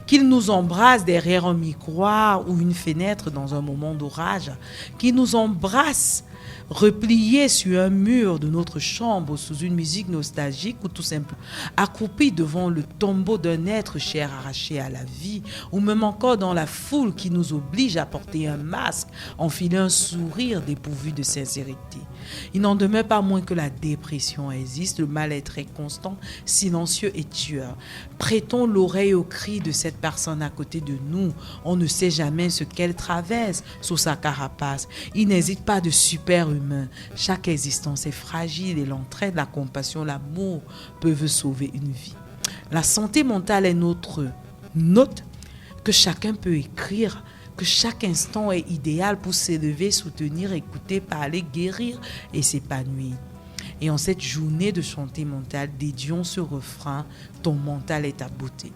C: Qu'il nous embrasse derrière un miroir ou une fenêtre dans un moment d'orage, qu'il nous embrasse replié sur un mur de notre chambre sous une musique nostalgique ou tout simplement accroupi devant le tombeau d'un être cher arraché à la vie, ou même encore dans la foule qui nous oblige à porter un masque, enfiler un sourire dépourvu de sincérité. Il n'en demeure pas moins que la dépression existe, le mal-être est constant, silencieux et tueur. Prêtons l'oreille aux cris de cette personne à côté de nous. On ne sait jamais ce qu'elle traverse sous sa carapace. Il n'hésite pas de super-humain. Chaque existence est fragile et l'entraide, la compassion, l'amour peuvent sauver une vie. La santé mentale est notre note que chacun peut écrire, que chaque instant est idéal pour s'élever, soutenir, écouter, parler, guérir et s'épanouir. Et en cette journée de santé mentale, dédions ce refrain « Ton mental est ta beauté ».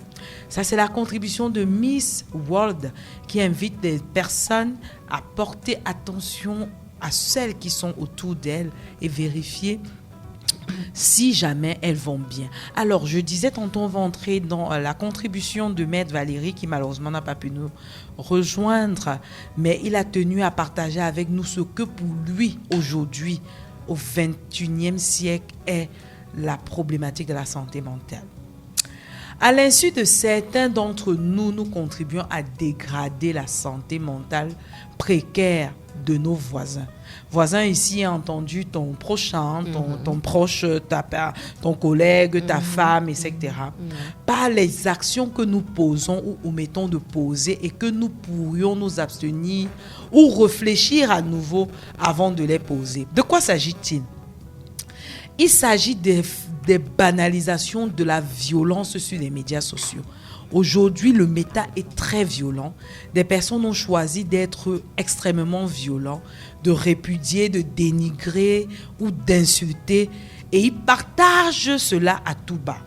C: Ça, c'est la contribution de Miss World qui invite les personnes à porter attention à celles qui sont autour d'elles et vérifier si jamais elles vont bien. Alors, je disais tantôt, on va entrer dans la contribution de Maître Valérie qui malheureusement n'a pas pu nous rejoindre, mais il a tenu à partager avec nous ce que pour lui, aujourd'hui, au XXIe siècle, est la problématique de la santé mentale. À l'insu de certains d'entre nous, nous contribuons à dégrader la santé mentale précaire de nos voisins. Voisin ici, entendu ton prochain, ton proche, ton collègue, ta femme, etc. Par les actions que nous posons ou omettons de poser et que nous pourrions nous abstenir ou réfléchir à nouveau avant de les poser. De quoi s'agit-il? Il s'agit des banalisations de la violence sur les médias sociaux. Aujourd'hui, le méta est très violent. Des personnes ont choisi d'être extrêmement violents, de répudier, de dénigrer ou d'insulter. Et ils partagent cela à tout bas.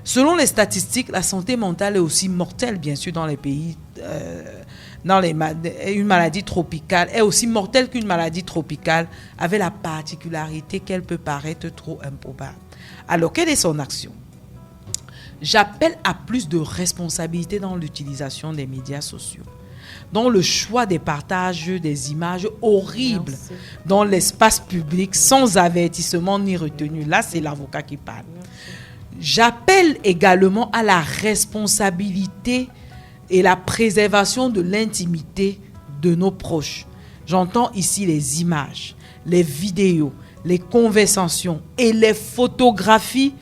C: Selon les statistiques, la santé mentale est aussi mortelle, bien sûr, dans les pays... une maladie tropicale est aussi mortelle qu'une maladie tropicale, avec la particularité qu'elle peut paraître trop improbable. Alors, quelle est son action? J'appelle à plus de responsabilité dans l'utilisation des médias sociaux, dans le choix des partages des images horribles dans l'espace public sans avertissement ni retenue. Là, c'est l'avocat qui parle. J'appelle également à la responsabilité et la préservation de l'intimité de nos proches. J'entends ici les images, les vidéos, les conversations et les photographies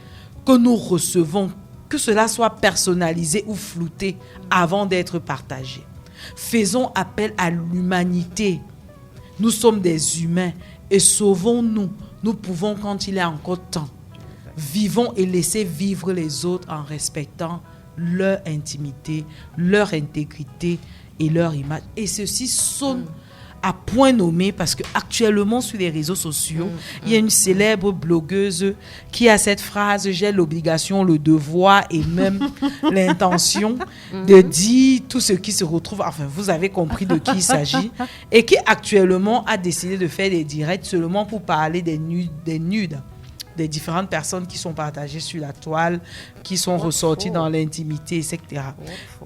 C: que nous recevons, que cela soit personnalisé ou flouté avant d'être partagé. Faisons appel à l'humanité. Nous sommes des humains et sauvons-nous. Nous pouvons quand il est encore temps. Vivons et laissez vivre les autres en respectant leur intimité, leur intégrité et leur image. Et ceci sonne à point nommé parce qu'actuellement sur les réseaux sociaux, il y a une célèbre blogueuse qui a cette phrase « J'ai l'obligation, le devoir et même l'intention de dire tout ce qui se retrouve ». Enfin, vous avez compris de qui il s'agit. Et qui actuellement a décidé de faire des directs seulement pour parler des nudes, des différentes personnes qui sont partagées sur la toile, qui sont ressorties dans l'intimité, etc.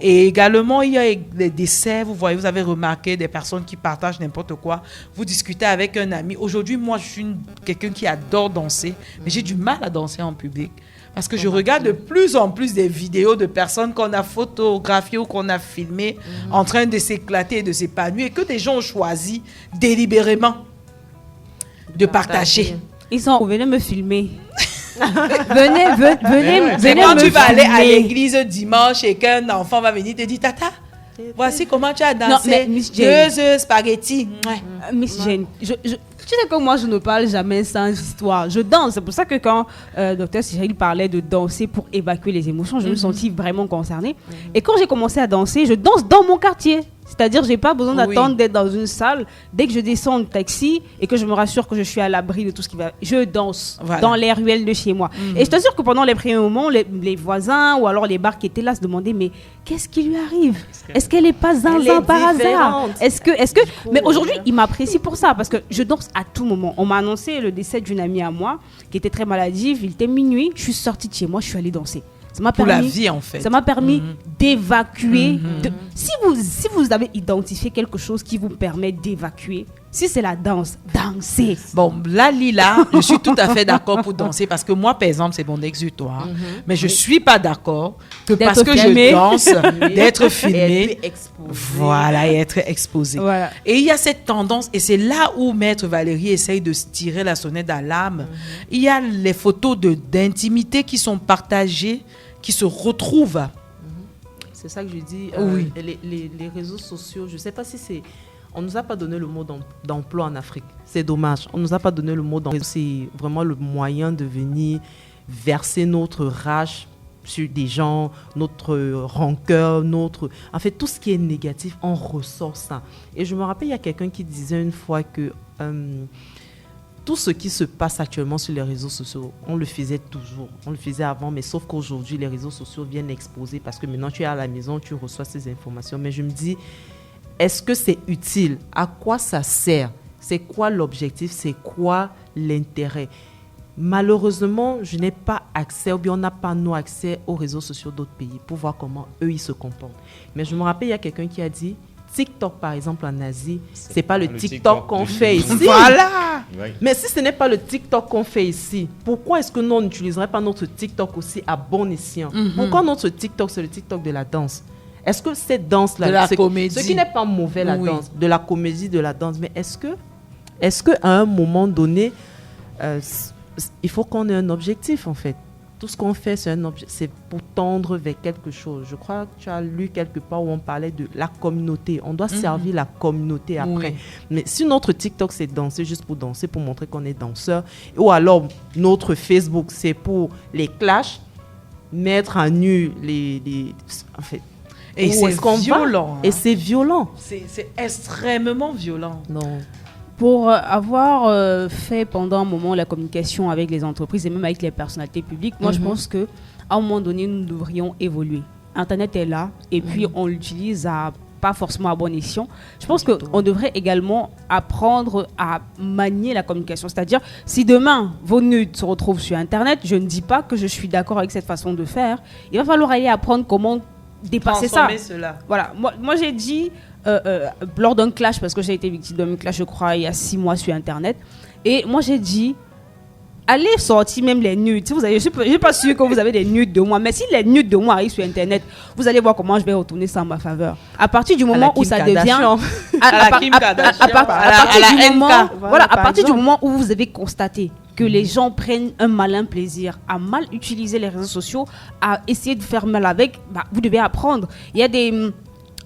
C: Et également, il y a des décès, vous voyez, vous avez remarqué des personnes qui partagent n'importe quoi. Vous discutez avec un ami. Aujourd'hui, moi, je suis quelqu'un qui adore danser, mais j'ai du mal à danser en public. Parce que je regarde de plus en plus des vidéos de personnes qu'on a photographiées ou qu'on a filmées en train de s'éclater et de s'épanouir, et que des gens ont choisi délibérément de partager.
D: Ils sont venez me filmer. venez.
C: C'est quand tu vas aller à l'église dimanche et qu'un enfant va venir te dire Tata, voici comment tu as dansé 2 œufs spaghettis.
D: Miss Jane, tu sais que moi je ne parle jamais sans histoire. Je danse. C'est pour ça que quand Dr Cyril parlait de danser pour évacuer les émotions, je me sentis vraiment concernée. Et quand j'ai commencé à danser, je danse dans mon quartier. C'est-à-dire, j'ai pas besoin d'attendre d'être dans une salle. Dès que je descends du taxi et que je me rassure que je suis à l'abri de tout ce qui va, je danse dans les ruelles de chez moi. Et je t'assure que pendant les premiers moments, les voisins ou alors les bars qui étaient là se demandaient mais qu'est-ce qui lui arrive? Est-ce qu'elle est pas zinzin par hasard? Est-ce que mais aujourd'hui, il m'apprécie pour ça parce que je danse à tout moment. On m'a annoncé le décès d'une amie à moi qui était très maladive. Il était minuit. Je suis sortie de chez moi. Je suis allée danser. Ça m'a permis,
C: pour la vie, en fait.
D: Ça m'a permis d'évacuer. Si vous avez identifié quelque chose qui vous permet d'évacuer, si c'est la danse, dansez.
C: Bon, là, Lila, je suis tout à fait d'accord pour danser parce que moi, par exemple, c'est mon exutoire. Mais je ne suis pas d'accord que parce que je danse, d'être filmée, voilà, et être exposée. Voilà. Et il y a cette tendance, et c'est là où Maître Valérie essaye de tirer la sonnette d'alarme. Il y a les photos d'intimité qui sont partagées, qui se retrouvent.
F: C'est ça que je dis. Les réseaux sociaux, je ne sais pas si c'est... On ne nous a pas donné le mot d'emploi en Afrique. C'est dommage. On ne nous a pas donné le mot d'emploi. C'est vraiment le moyen de venir verser notre rage sur des gens, notre rancœur, En fait, tout ce qui est négatif, on ressort ça. Et je me rappelle, il y a quelqu'un qui disait une fois que... tout ce qui se passe actuellement sur les réseaux sociaux, on le faisait toujours. On le faisait avant, mais sauf qu'aujourd'hui, les réseaux sociaux viennent exposer parce que maintenant, tu es à la maison, tu reçois ces informations. Mais je me dis, est-ce que c'est utile? À quoi ça sert? C'est quoi l'objectif? C'est quoi l'intérêt? Malheureusement, je n'ai pas accès, ou bien on n'a pas nos accès aux réseaux sociaux d'autres pays pour voir comment eux, ils se comportent. Mais je me rappelle, il y a quelqu'un qui a dit, TikTok, par exemple, en Asie, c'est pas le TikTok qu'on fait ici.
C: Voilà.
F: Mais si ce n'est pas le TikTok qu'on fait ici, pourquoi est-ce que nous, on n'utiliserait pas notre TikTok aussi à bon escient? Pourquoi notre TikTok, c'est le TikTok de la danse? Est-ce que cette danse-là,
C: de la comédie,
F: ce qui n'est pas mauvais, la danse, de la comédie, de la danse, mais est-ce que à un moment donné, il faut qu'on ait un objectif, en fait? Tout ce qu'on fait, c'est pour tendre vers quelque chose. Je crois que tu as lu quelque part où on parlait de la communauté. On doit servir la communauté après. Mais si notre TikTok, c'est danser juste pour danser, pour montrer qu'on est danseur, ou alors notre Facebook, c'est pour les clashs, mettre à nu en fait.
C: Et c'est violent.
F: Et c'est violent.
C: C'est extrêmement violent.
F: Non.
D: Pour avoir fait pendant un moment la communication avec les entreprises et même avec les personnalités publiques, moi je pense qu'à un moment donné, nous devrions évoluer. Internet est là et puis on l'utilise pas forcément à bon escient. Je pense qu'on devrait également apprendre à manier la communication. C'est-à-dire, si demain vos nudes se retrouvent sur Internet, je ne dis pas que je suis d'accord avec cette façon de faire. Il va falloir aller apprendre comment dépasser ça.
C: Cela.
D: Voilà. Moi j'ai dit... lors d'un clash, parce que j'ai été victime d'un clash, je crois, il y a 6 mois sur Internet. Et moi, j'ai dit, allez sortir même les nudes. Si vous avez, je suis pas sûr que vous avez des nudes de moi, mais si les nudes de moi arrivent sur Internet, vous allez voir comment je vais retourner ça en ma faveur. À partir du moment où ça devient... À partir du moment où vous avez constaté que les gens prennent un malin plaisir à mal utiliser les réseaux sociaux, à essayer de faire mal avec, vous devez apprendre. Il y a des...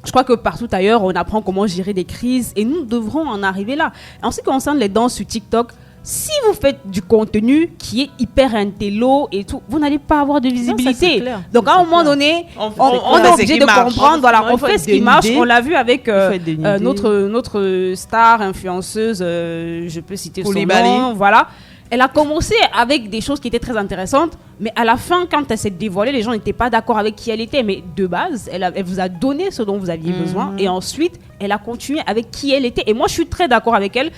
D: Je crois que partout ailleurs, on apprend comment gérer des crises et nous devrons en arriver là. En ce qui concerne les danses sur TikTok, si vous faites du contenu qui est hyper intello et tout, vous n'allez pas avoir de visibilité.
F: Ça,
D: donc à un moment donné, on est obligé de comprendre. Voilà, on fait ce qui marche. On l'a vu avec notre star influenceuse, je peux citer son nom. Voilà. Elle a commencé avec des choses qui étaient très intéressantes, mais à la fin, quand elle s'est dévoilée, les gens n'étaient pas d'accord avec qui elle était. Mais de base, elle vous a donné ce dont vous aviez besoin, et ensuite, elle a continué avec qui elle était. Et moi, je suis très d'accord avec elle.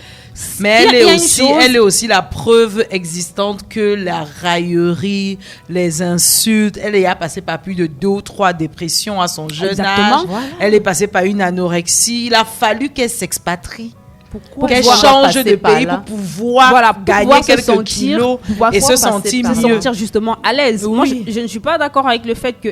C: Mais elle est aussi la preuve existante que la raillerie, les insultes, elle y a passé par plus de 2 ou 3 dépressions à son jeune âge. Voilà. Elle est passée par une anorexie. Il a fallu qu'elle s'expatrie. Qu'elle change de pays pour pouvoir gagner quelques kilos et se sentir mieux.
D: Se sentir justement à l'aise. Oui. Moi, je ne suis pas d'accord avec le fait que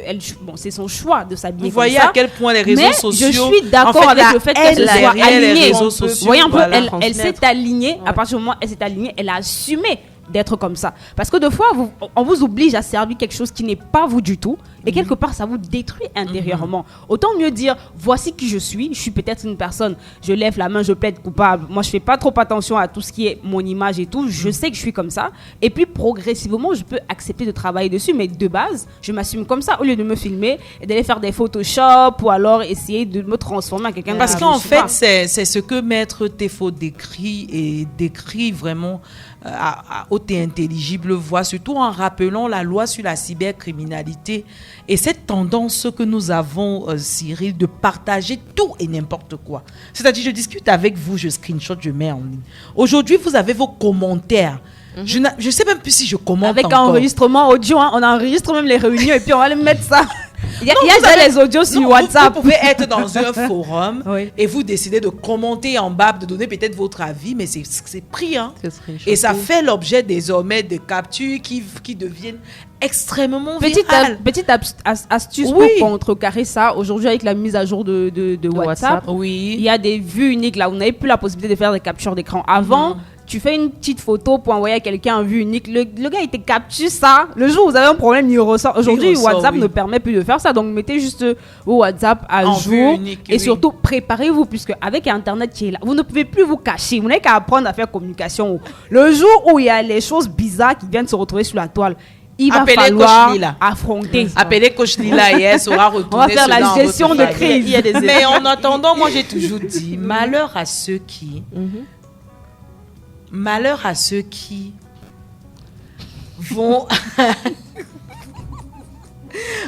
D: c'est son choix de s'habiller.
C: Vous voyez à quel point les réseaux sociaux...
D: Je suis d'accord avec le fait qu'elle se soit alignée. Vous voyez un peu, elle s'est alignée. À partir du moment où elle s'est alignée, elle a assumé d'être comme ça. Parce que des fois, on vous oblige à servir quelque chose qui n'est pas vous du tout. Et quelque part, ça vous détruit intérieurement. Autant mieux dire, voici qui je suis peut-être une personne, je lève la main, je plaide coupable. Moi, je fais pas trop attention à tout ce qui est mon image et tout. Je sais que je suis comme ça. Et puis, progressivement, je peux accepter de travailler dessus. Mais de base, je m'assume comme ça. Au lieu de me filmer et d'aller faire des Photoshop ou alors essayer de me transformer en quelqu'un.
C: Parce qu'en fait, c'est ce que Maître Théfaut décrit vraiment au thé intelligible voix, surtout en rappelant la loi sur la cybercriminalité et cette tendance que nous avons, Cyril, de partager tout et n'importe quoi. C'est-à-dire, je discute avec vous, je screenshot, je mets en ligne. Aujourd'hui, vous avez vos commentaires. Je ne sais même plus si je commente
D: avec
C: encore.
D: Enregistrement audio, on enregistre même les réunions et puis on va les mettre ça. Il y a déjà les audios sur WhatsApp.
C: Vous pouvez être dans un forum et vous décidez de commenter en bas, de donner peut-être votre avis, mais c'est pris. Hein. Et ça fait l'objet désormais de captures qui deviennent extrêmement virales.
D: Petite astuce pour contrecarrer ça. Aujourd'hui, avec la mise à jour de WhatsApp, il y a des vues uniques là. Vous n'avez plus la possibilité de faire des captures d'écran. Avant, tu fais une petite photo pour envoyer à quelqu'un en vue unique. Le gars, il te capture ça. Le jour où vous avez un problème, il ressort. Aujourd'hui, WhatsApp ne permet plus de faire ça. Donc, mettez juste vos WhatsApp à jour. Unique, et surtout, préparez-vous, puisque avec Internet qui est là, vous ne pouvez plus vous cacher. Vous n'avez qu'à apprendre à faire communication. Le jour où il y a les choses bizarres qui viennent se retrouver sur la toile, il va falloir affronter.
C: Appelez Coach Lila et elle saura retourner.
D: On va faire la gestion de crise.
C: Mais en attendant, moi, j'ai toujours dit, malheur à ceux qui... Malheur à ceux qui vont...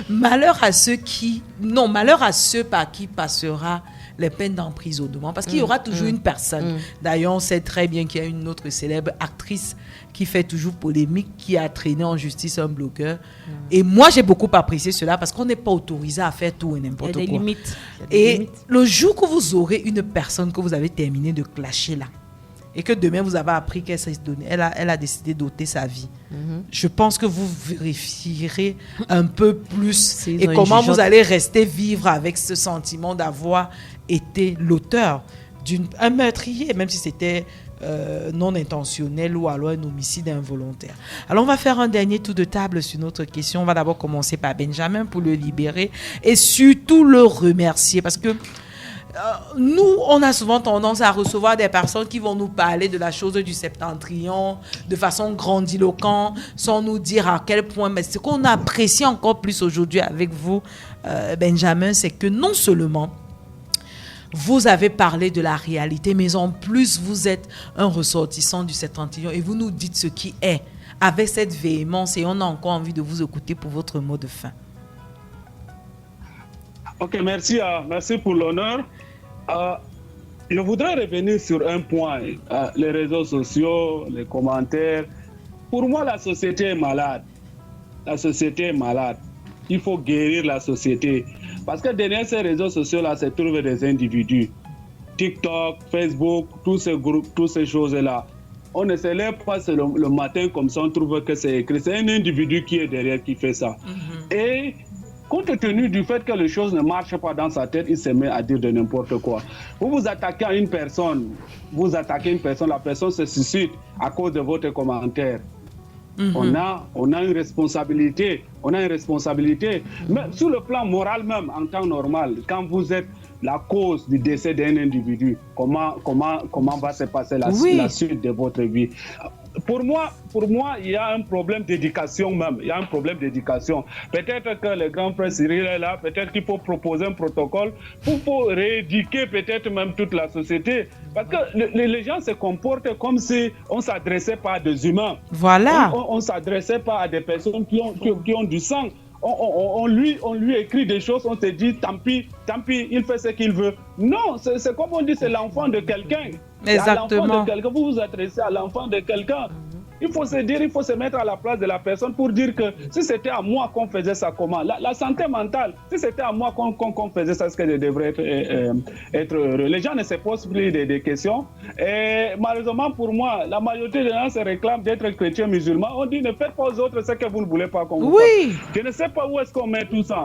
C: malheur à ceux qui... Non, malheur à ceux par qui passera les peines d'emprisonnement. Parce qu'il y aura toujours une personne. D'ailleurs, on sait très bien qu'il y a une autre célèbre actrice qui fait toujours polémique, qui a traîné en justice un blogueur. Et moi, j'ai beaucoup apprécié cela parce qu'on n'est pas autorisé à faire tout et n'importe quoi.
D: Il y a des limites.
C: Et le jour que vous aurez une personne que vous avez terminé de clasher là, et que demain vous avez appris qu'elle s'est donnée, elle a décidé d'ôter sa vie. Je pense que vous vérifierez un peu plus et comment vous allez rester vivre avec ce sentiment d'avoir été l'auteur d'un meurtrier, même si c'était non intentionnel ou alors un homicide involontaire. Alors on va faire un dernier tour de table sur notre question. On va d'abord commencer par Benjamin pour le libérer et surtout le remercier parce que nous, on a souvent tendance à recevoir des personnes qui vont nous parler de la chose du septentrion de façon grandiloquente, sans nous dire à quel point. Mais ce qu'on apprécie encore plus aujourd'hui avec vous, Benjamin, c'est que non seulement vous avez parlé de la réalité, mais en plus, vous êtes un ressortissant du septentrion et vous nous dites ce qui est avec cette véhémence et on a encore envie de vous écouter pour votre mot de fin.
H: Ok, merci pour l'honneur. Je voudrais revenir sur un point, les réseaux sociaux, les commentaires. Pour moi, la société est malade. La société est malade. Il faut guérir la société. Parce que derrière ces réseaux sociaux-là, se trouvent des individus. TikTok, Facebook, tous ces groupes, toutes ces choses-là. On ne se lève pas le matin comme ça, on trouve que c'est écrit. C'est un individu qui est derrière qui fait ça. Et compte tenu du fait que les choses ne marchent pas dans sa tête, il se met à dire de n'importe quoi. Vous attaquez à une personne, la personne se suicide à cause de votre commentaire. On a une responsabilité. Mais sur le plan moral même, en temps normal, quand vous êtes la cause du décès d'un individu, comment va se passer la suite de votre vie? Pour moi, il y a un problème d'éducation même. Peut-être que le grand frère Cyril est là, peut-être qu'il faut proposer un protocole pour rééduquer peut-être même toute la société. Parce que les gens se comportent comme si on ne s'adressait pas à des humains.
C: Voilà.
H: On ne s'adressait pas à des personnes qui ont du sang. On lui écrit des choses, on se dit tant pis, il fait ce qu'il veut. Non, c'est comme on dit, c'est l'enfant de quelqu'un.
C: Exactement.
H: L'enfant de quelqu'un, vous vous adressez à l'enfant de quelqu'un. Il faut se mettre à la place de la personne pour dire que si c'était à moi qu'on faisait ça, comment? La santé mentale, si c'était à moi qu'on faisait ça, est-ce que je devrais être heureux? Les gens ne se posent plus des questions. Et malheureusement pour moi, la majorité des gens se réclament d'être chrétiens musulmans. On dit ne faites pas aux autres ce que vous ne voulez pas qu'on vous fasse. Je ne sais pas où est-ce qu'on met tout ça.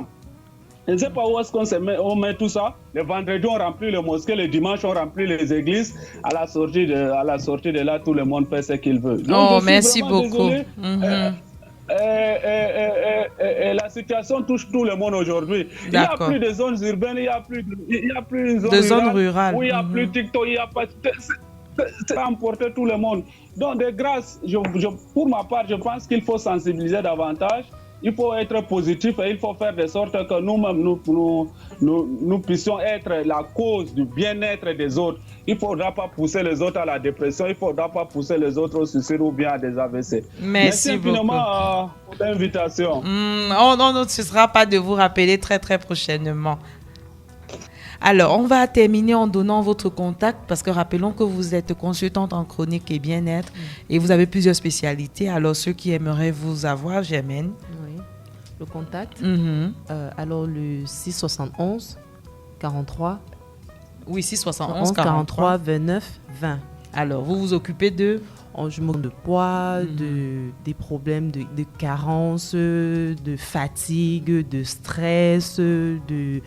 H: Je ne sais pas où est-ce qu'on met tout ça. Le vendredi, on remplit les mosquées, le dimanche, on remplit les églises. À la sortie de là, tout le monde fait ce qu'il veut.
C: Donc, merci beaucoup.
H: Et la situation touche tout le monde aujourd'hui. Il n'y a plus de zones urbaines, il n'y a plus de zones rurales. Où il n'y a plus TikTok, il n'y a pas... C'est emporter tout le monde. Donc, de grâce, pour ma part, je pense qu'il faut sensibiliser davantage. Il faut être positif et il faut faire de sorte que nous-mêmes, nous puissions être la cause du bien-être des autres. Il ne faudra pas pousser les autres à la dépression, il ne faudra pas pousser les autres au suicide ou bien à des AVC.
C: Merci
H: infiniment pour l'invitation.
C: Non, ce ne sera pas de vous rappeler très très prochainement. Alors, on va terminer en donnant votre contact parce que rappelons que vous êtes consultante en chronique et bien-être et vous avez plusieurs spécialités. Alors, ceux qui aimeraient vous avoir, Germaine.
F: Oui, le contact. Alors, le 671 43.
C: Oui, 671 43
F: 29 20.
C: Alors, vous vous occupez de...
F: Je m'occupe de poids, des problèmes de carence, de fatigue, de stress, de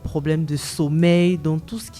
F: problèmes de sommeil, donc tout ce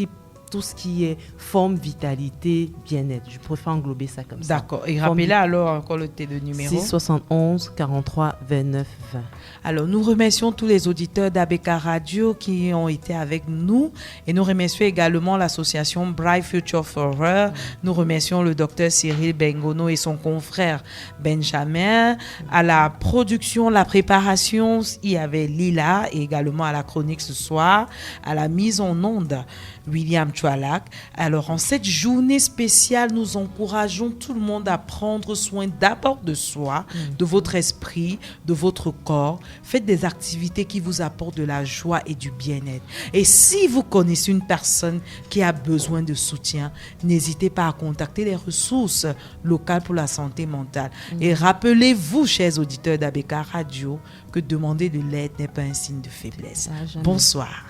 F: qui est forme, vitalité, bien-être. Je préfère englober ça comme ça.
C: D'accord. Et rappelez alors encore le numéro.
F: 671 43 29 20.
C: Alors, nous remercions tous les auditeurs d'ABK Radio qui ont été avec nous et nous remercions également l'association Bright Future Forever. Nous remercions le docteur Cyril Bengono et son confrère Benjamin. À la production, la préparation, il y avait Lila et également à la chronique ce soir. À la mise en onde, William Choualak. Alors, en cette journée spéciale, nous encourageons tout le monde à prendre soin d'abord de soi, de votre esprit, de votre corps. Faites des activités qui vous apportent de la joie et du bien-être. Et si vous connaissez une personne qui a besoin de soutien, n'hésitez pas à contacter les ressources locales pour la santé mentale. Et rappelez-vous, chers auditeurs d'ABK Radio, que demander de l'aide n'est pas un signe de faiblesse. Bonsoir.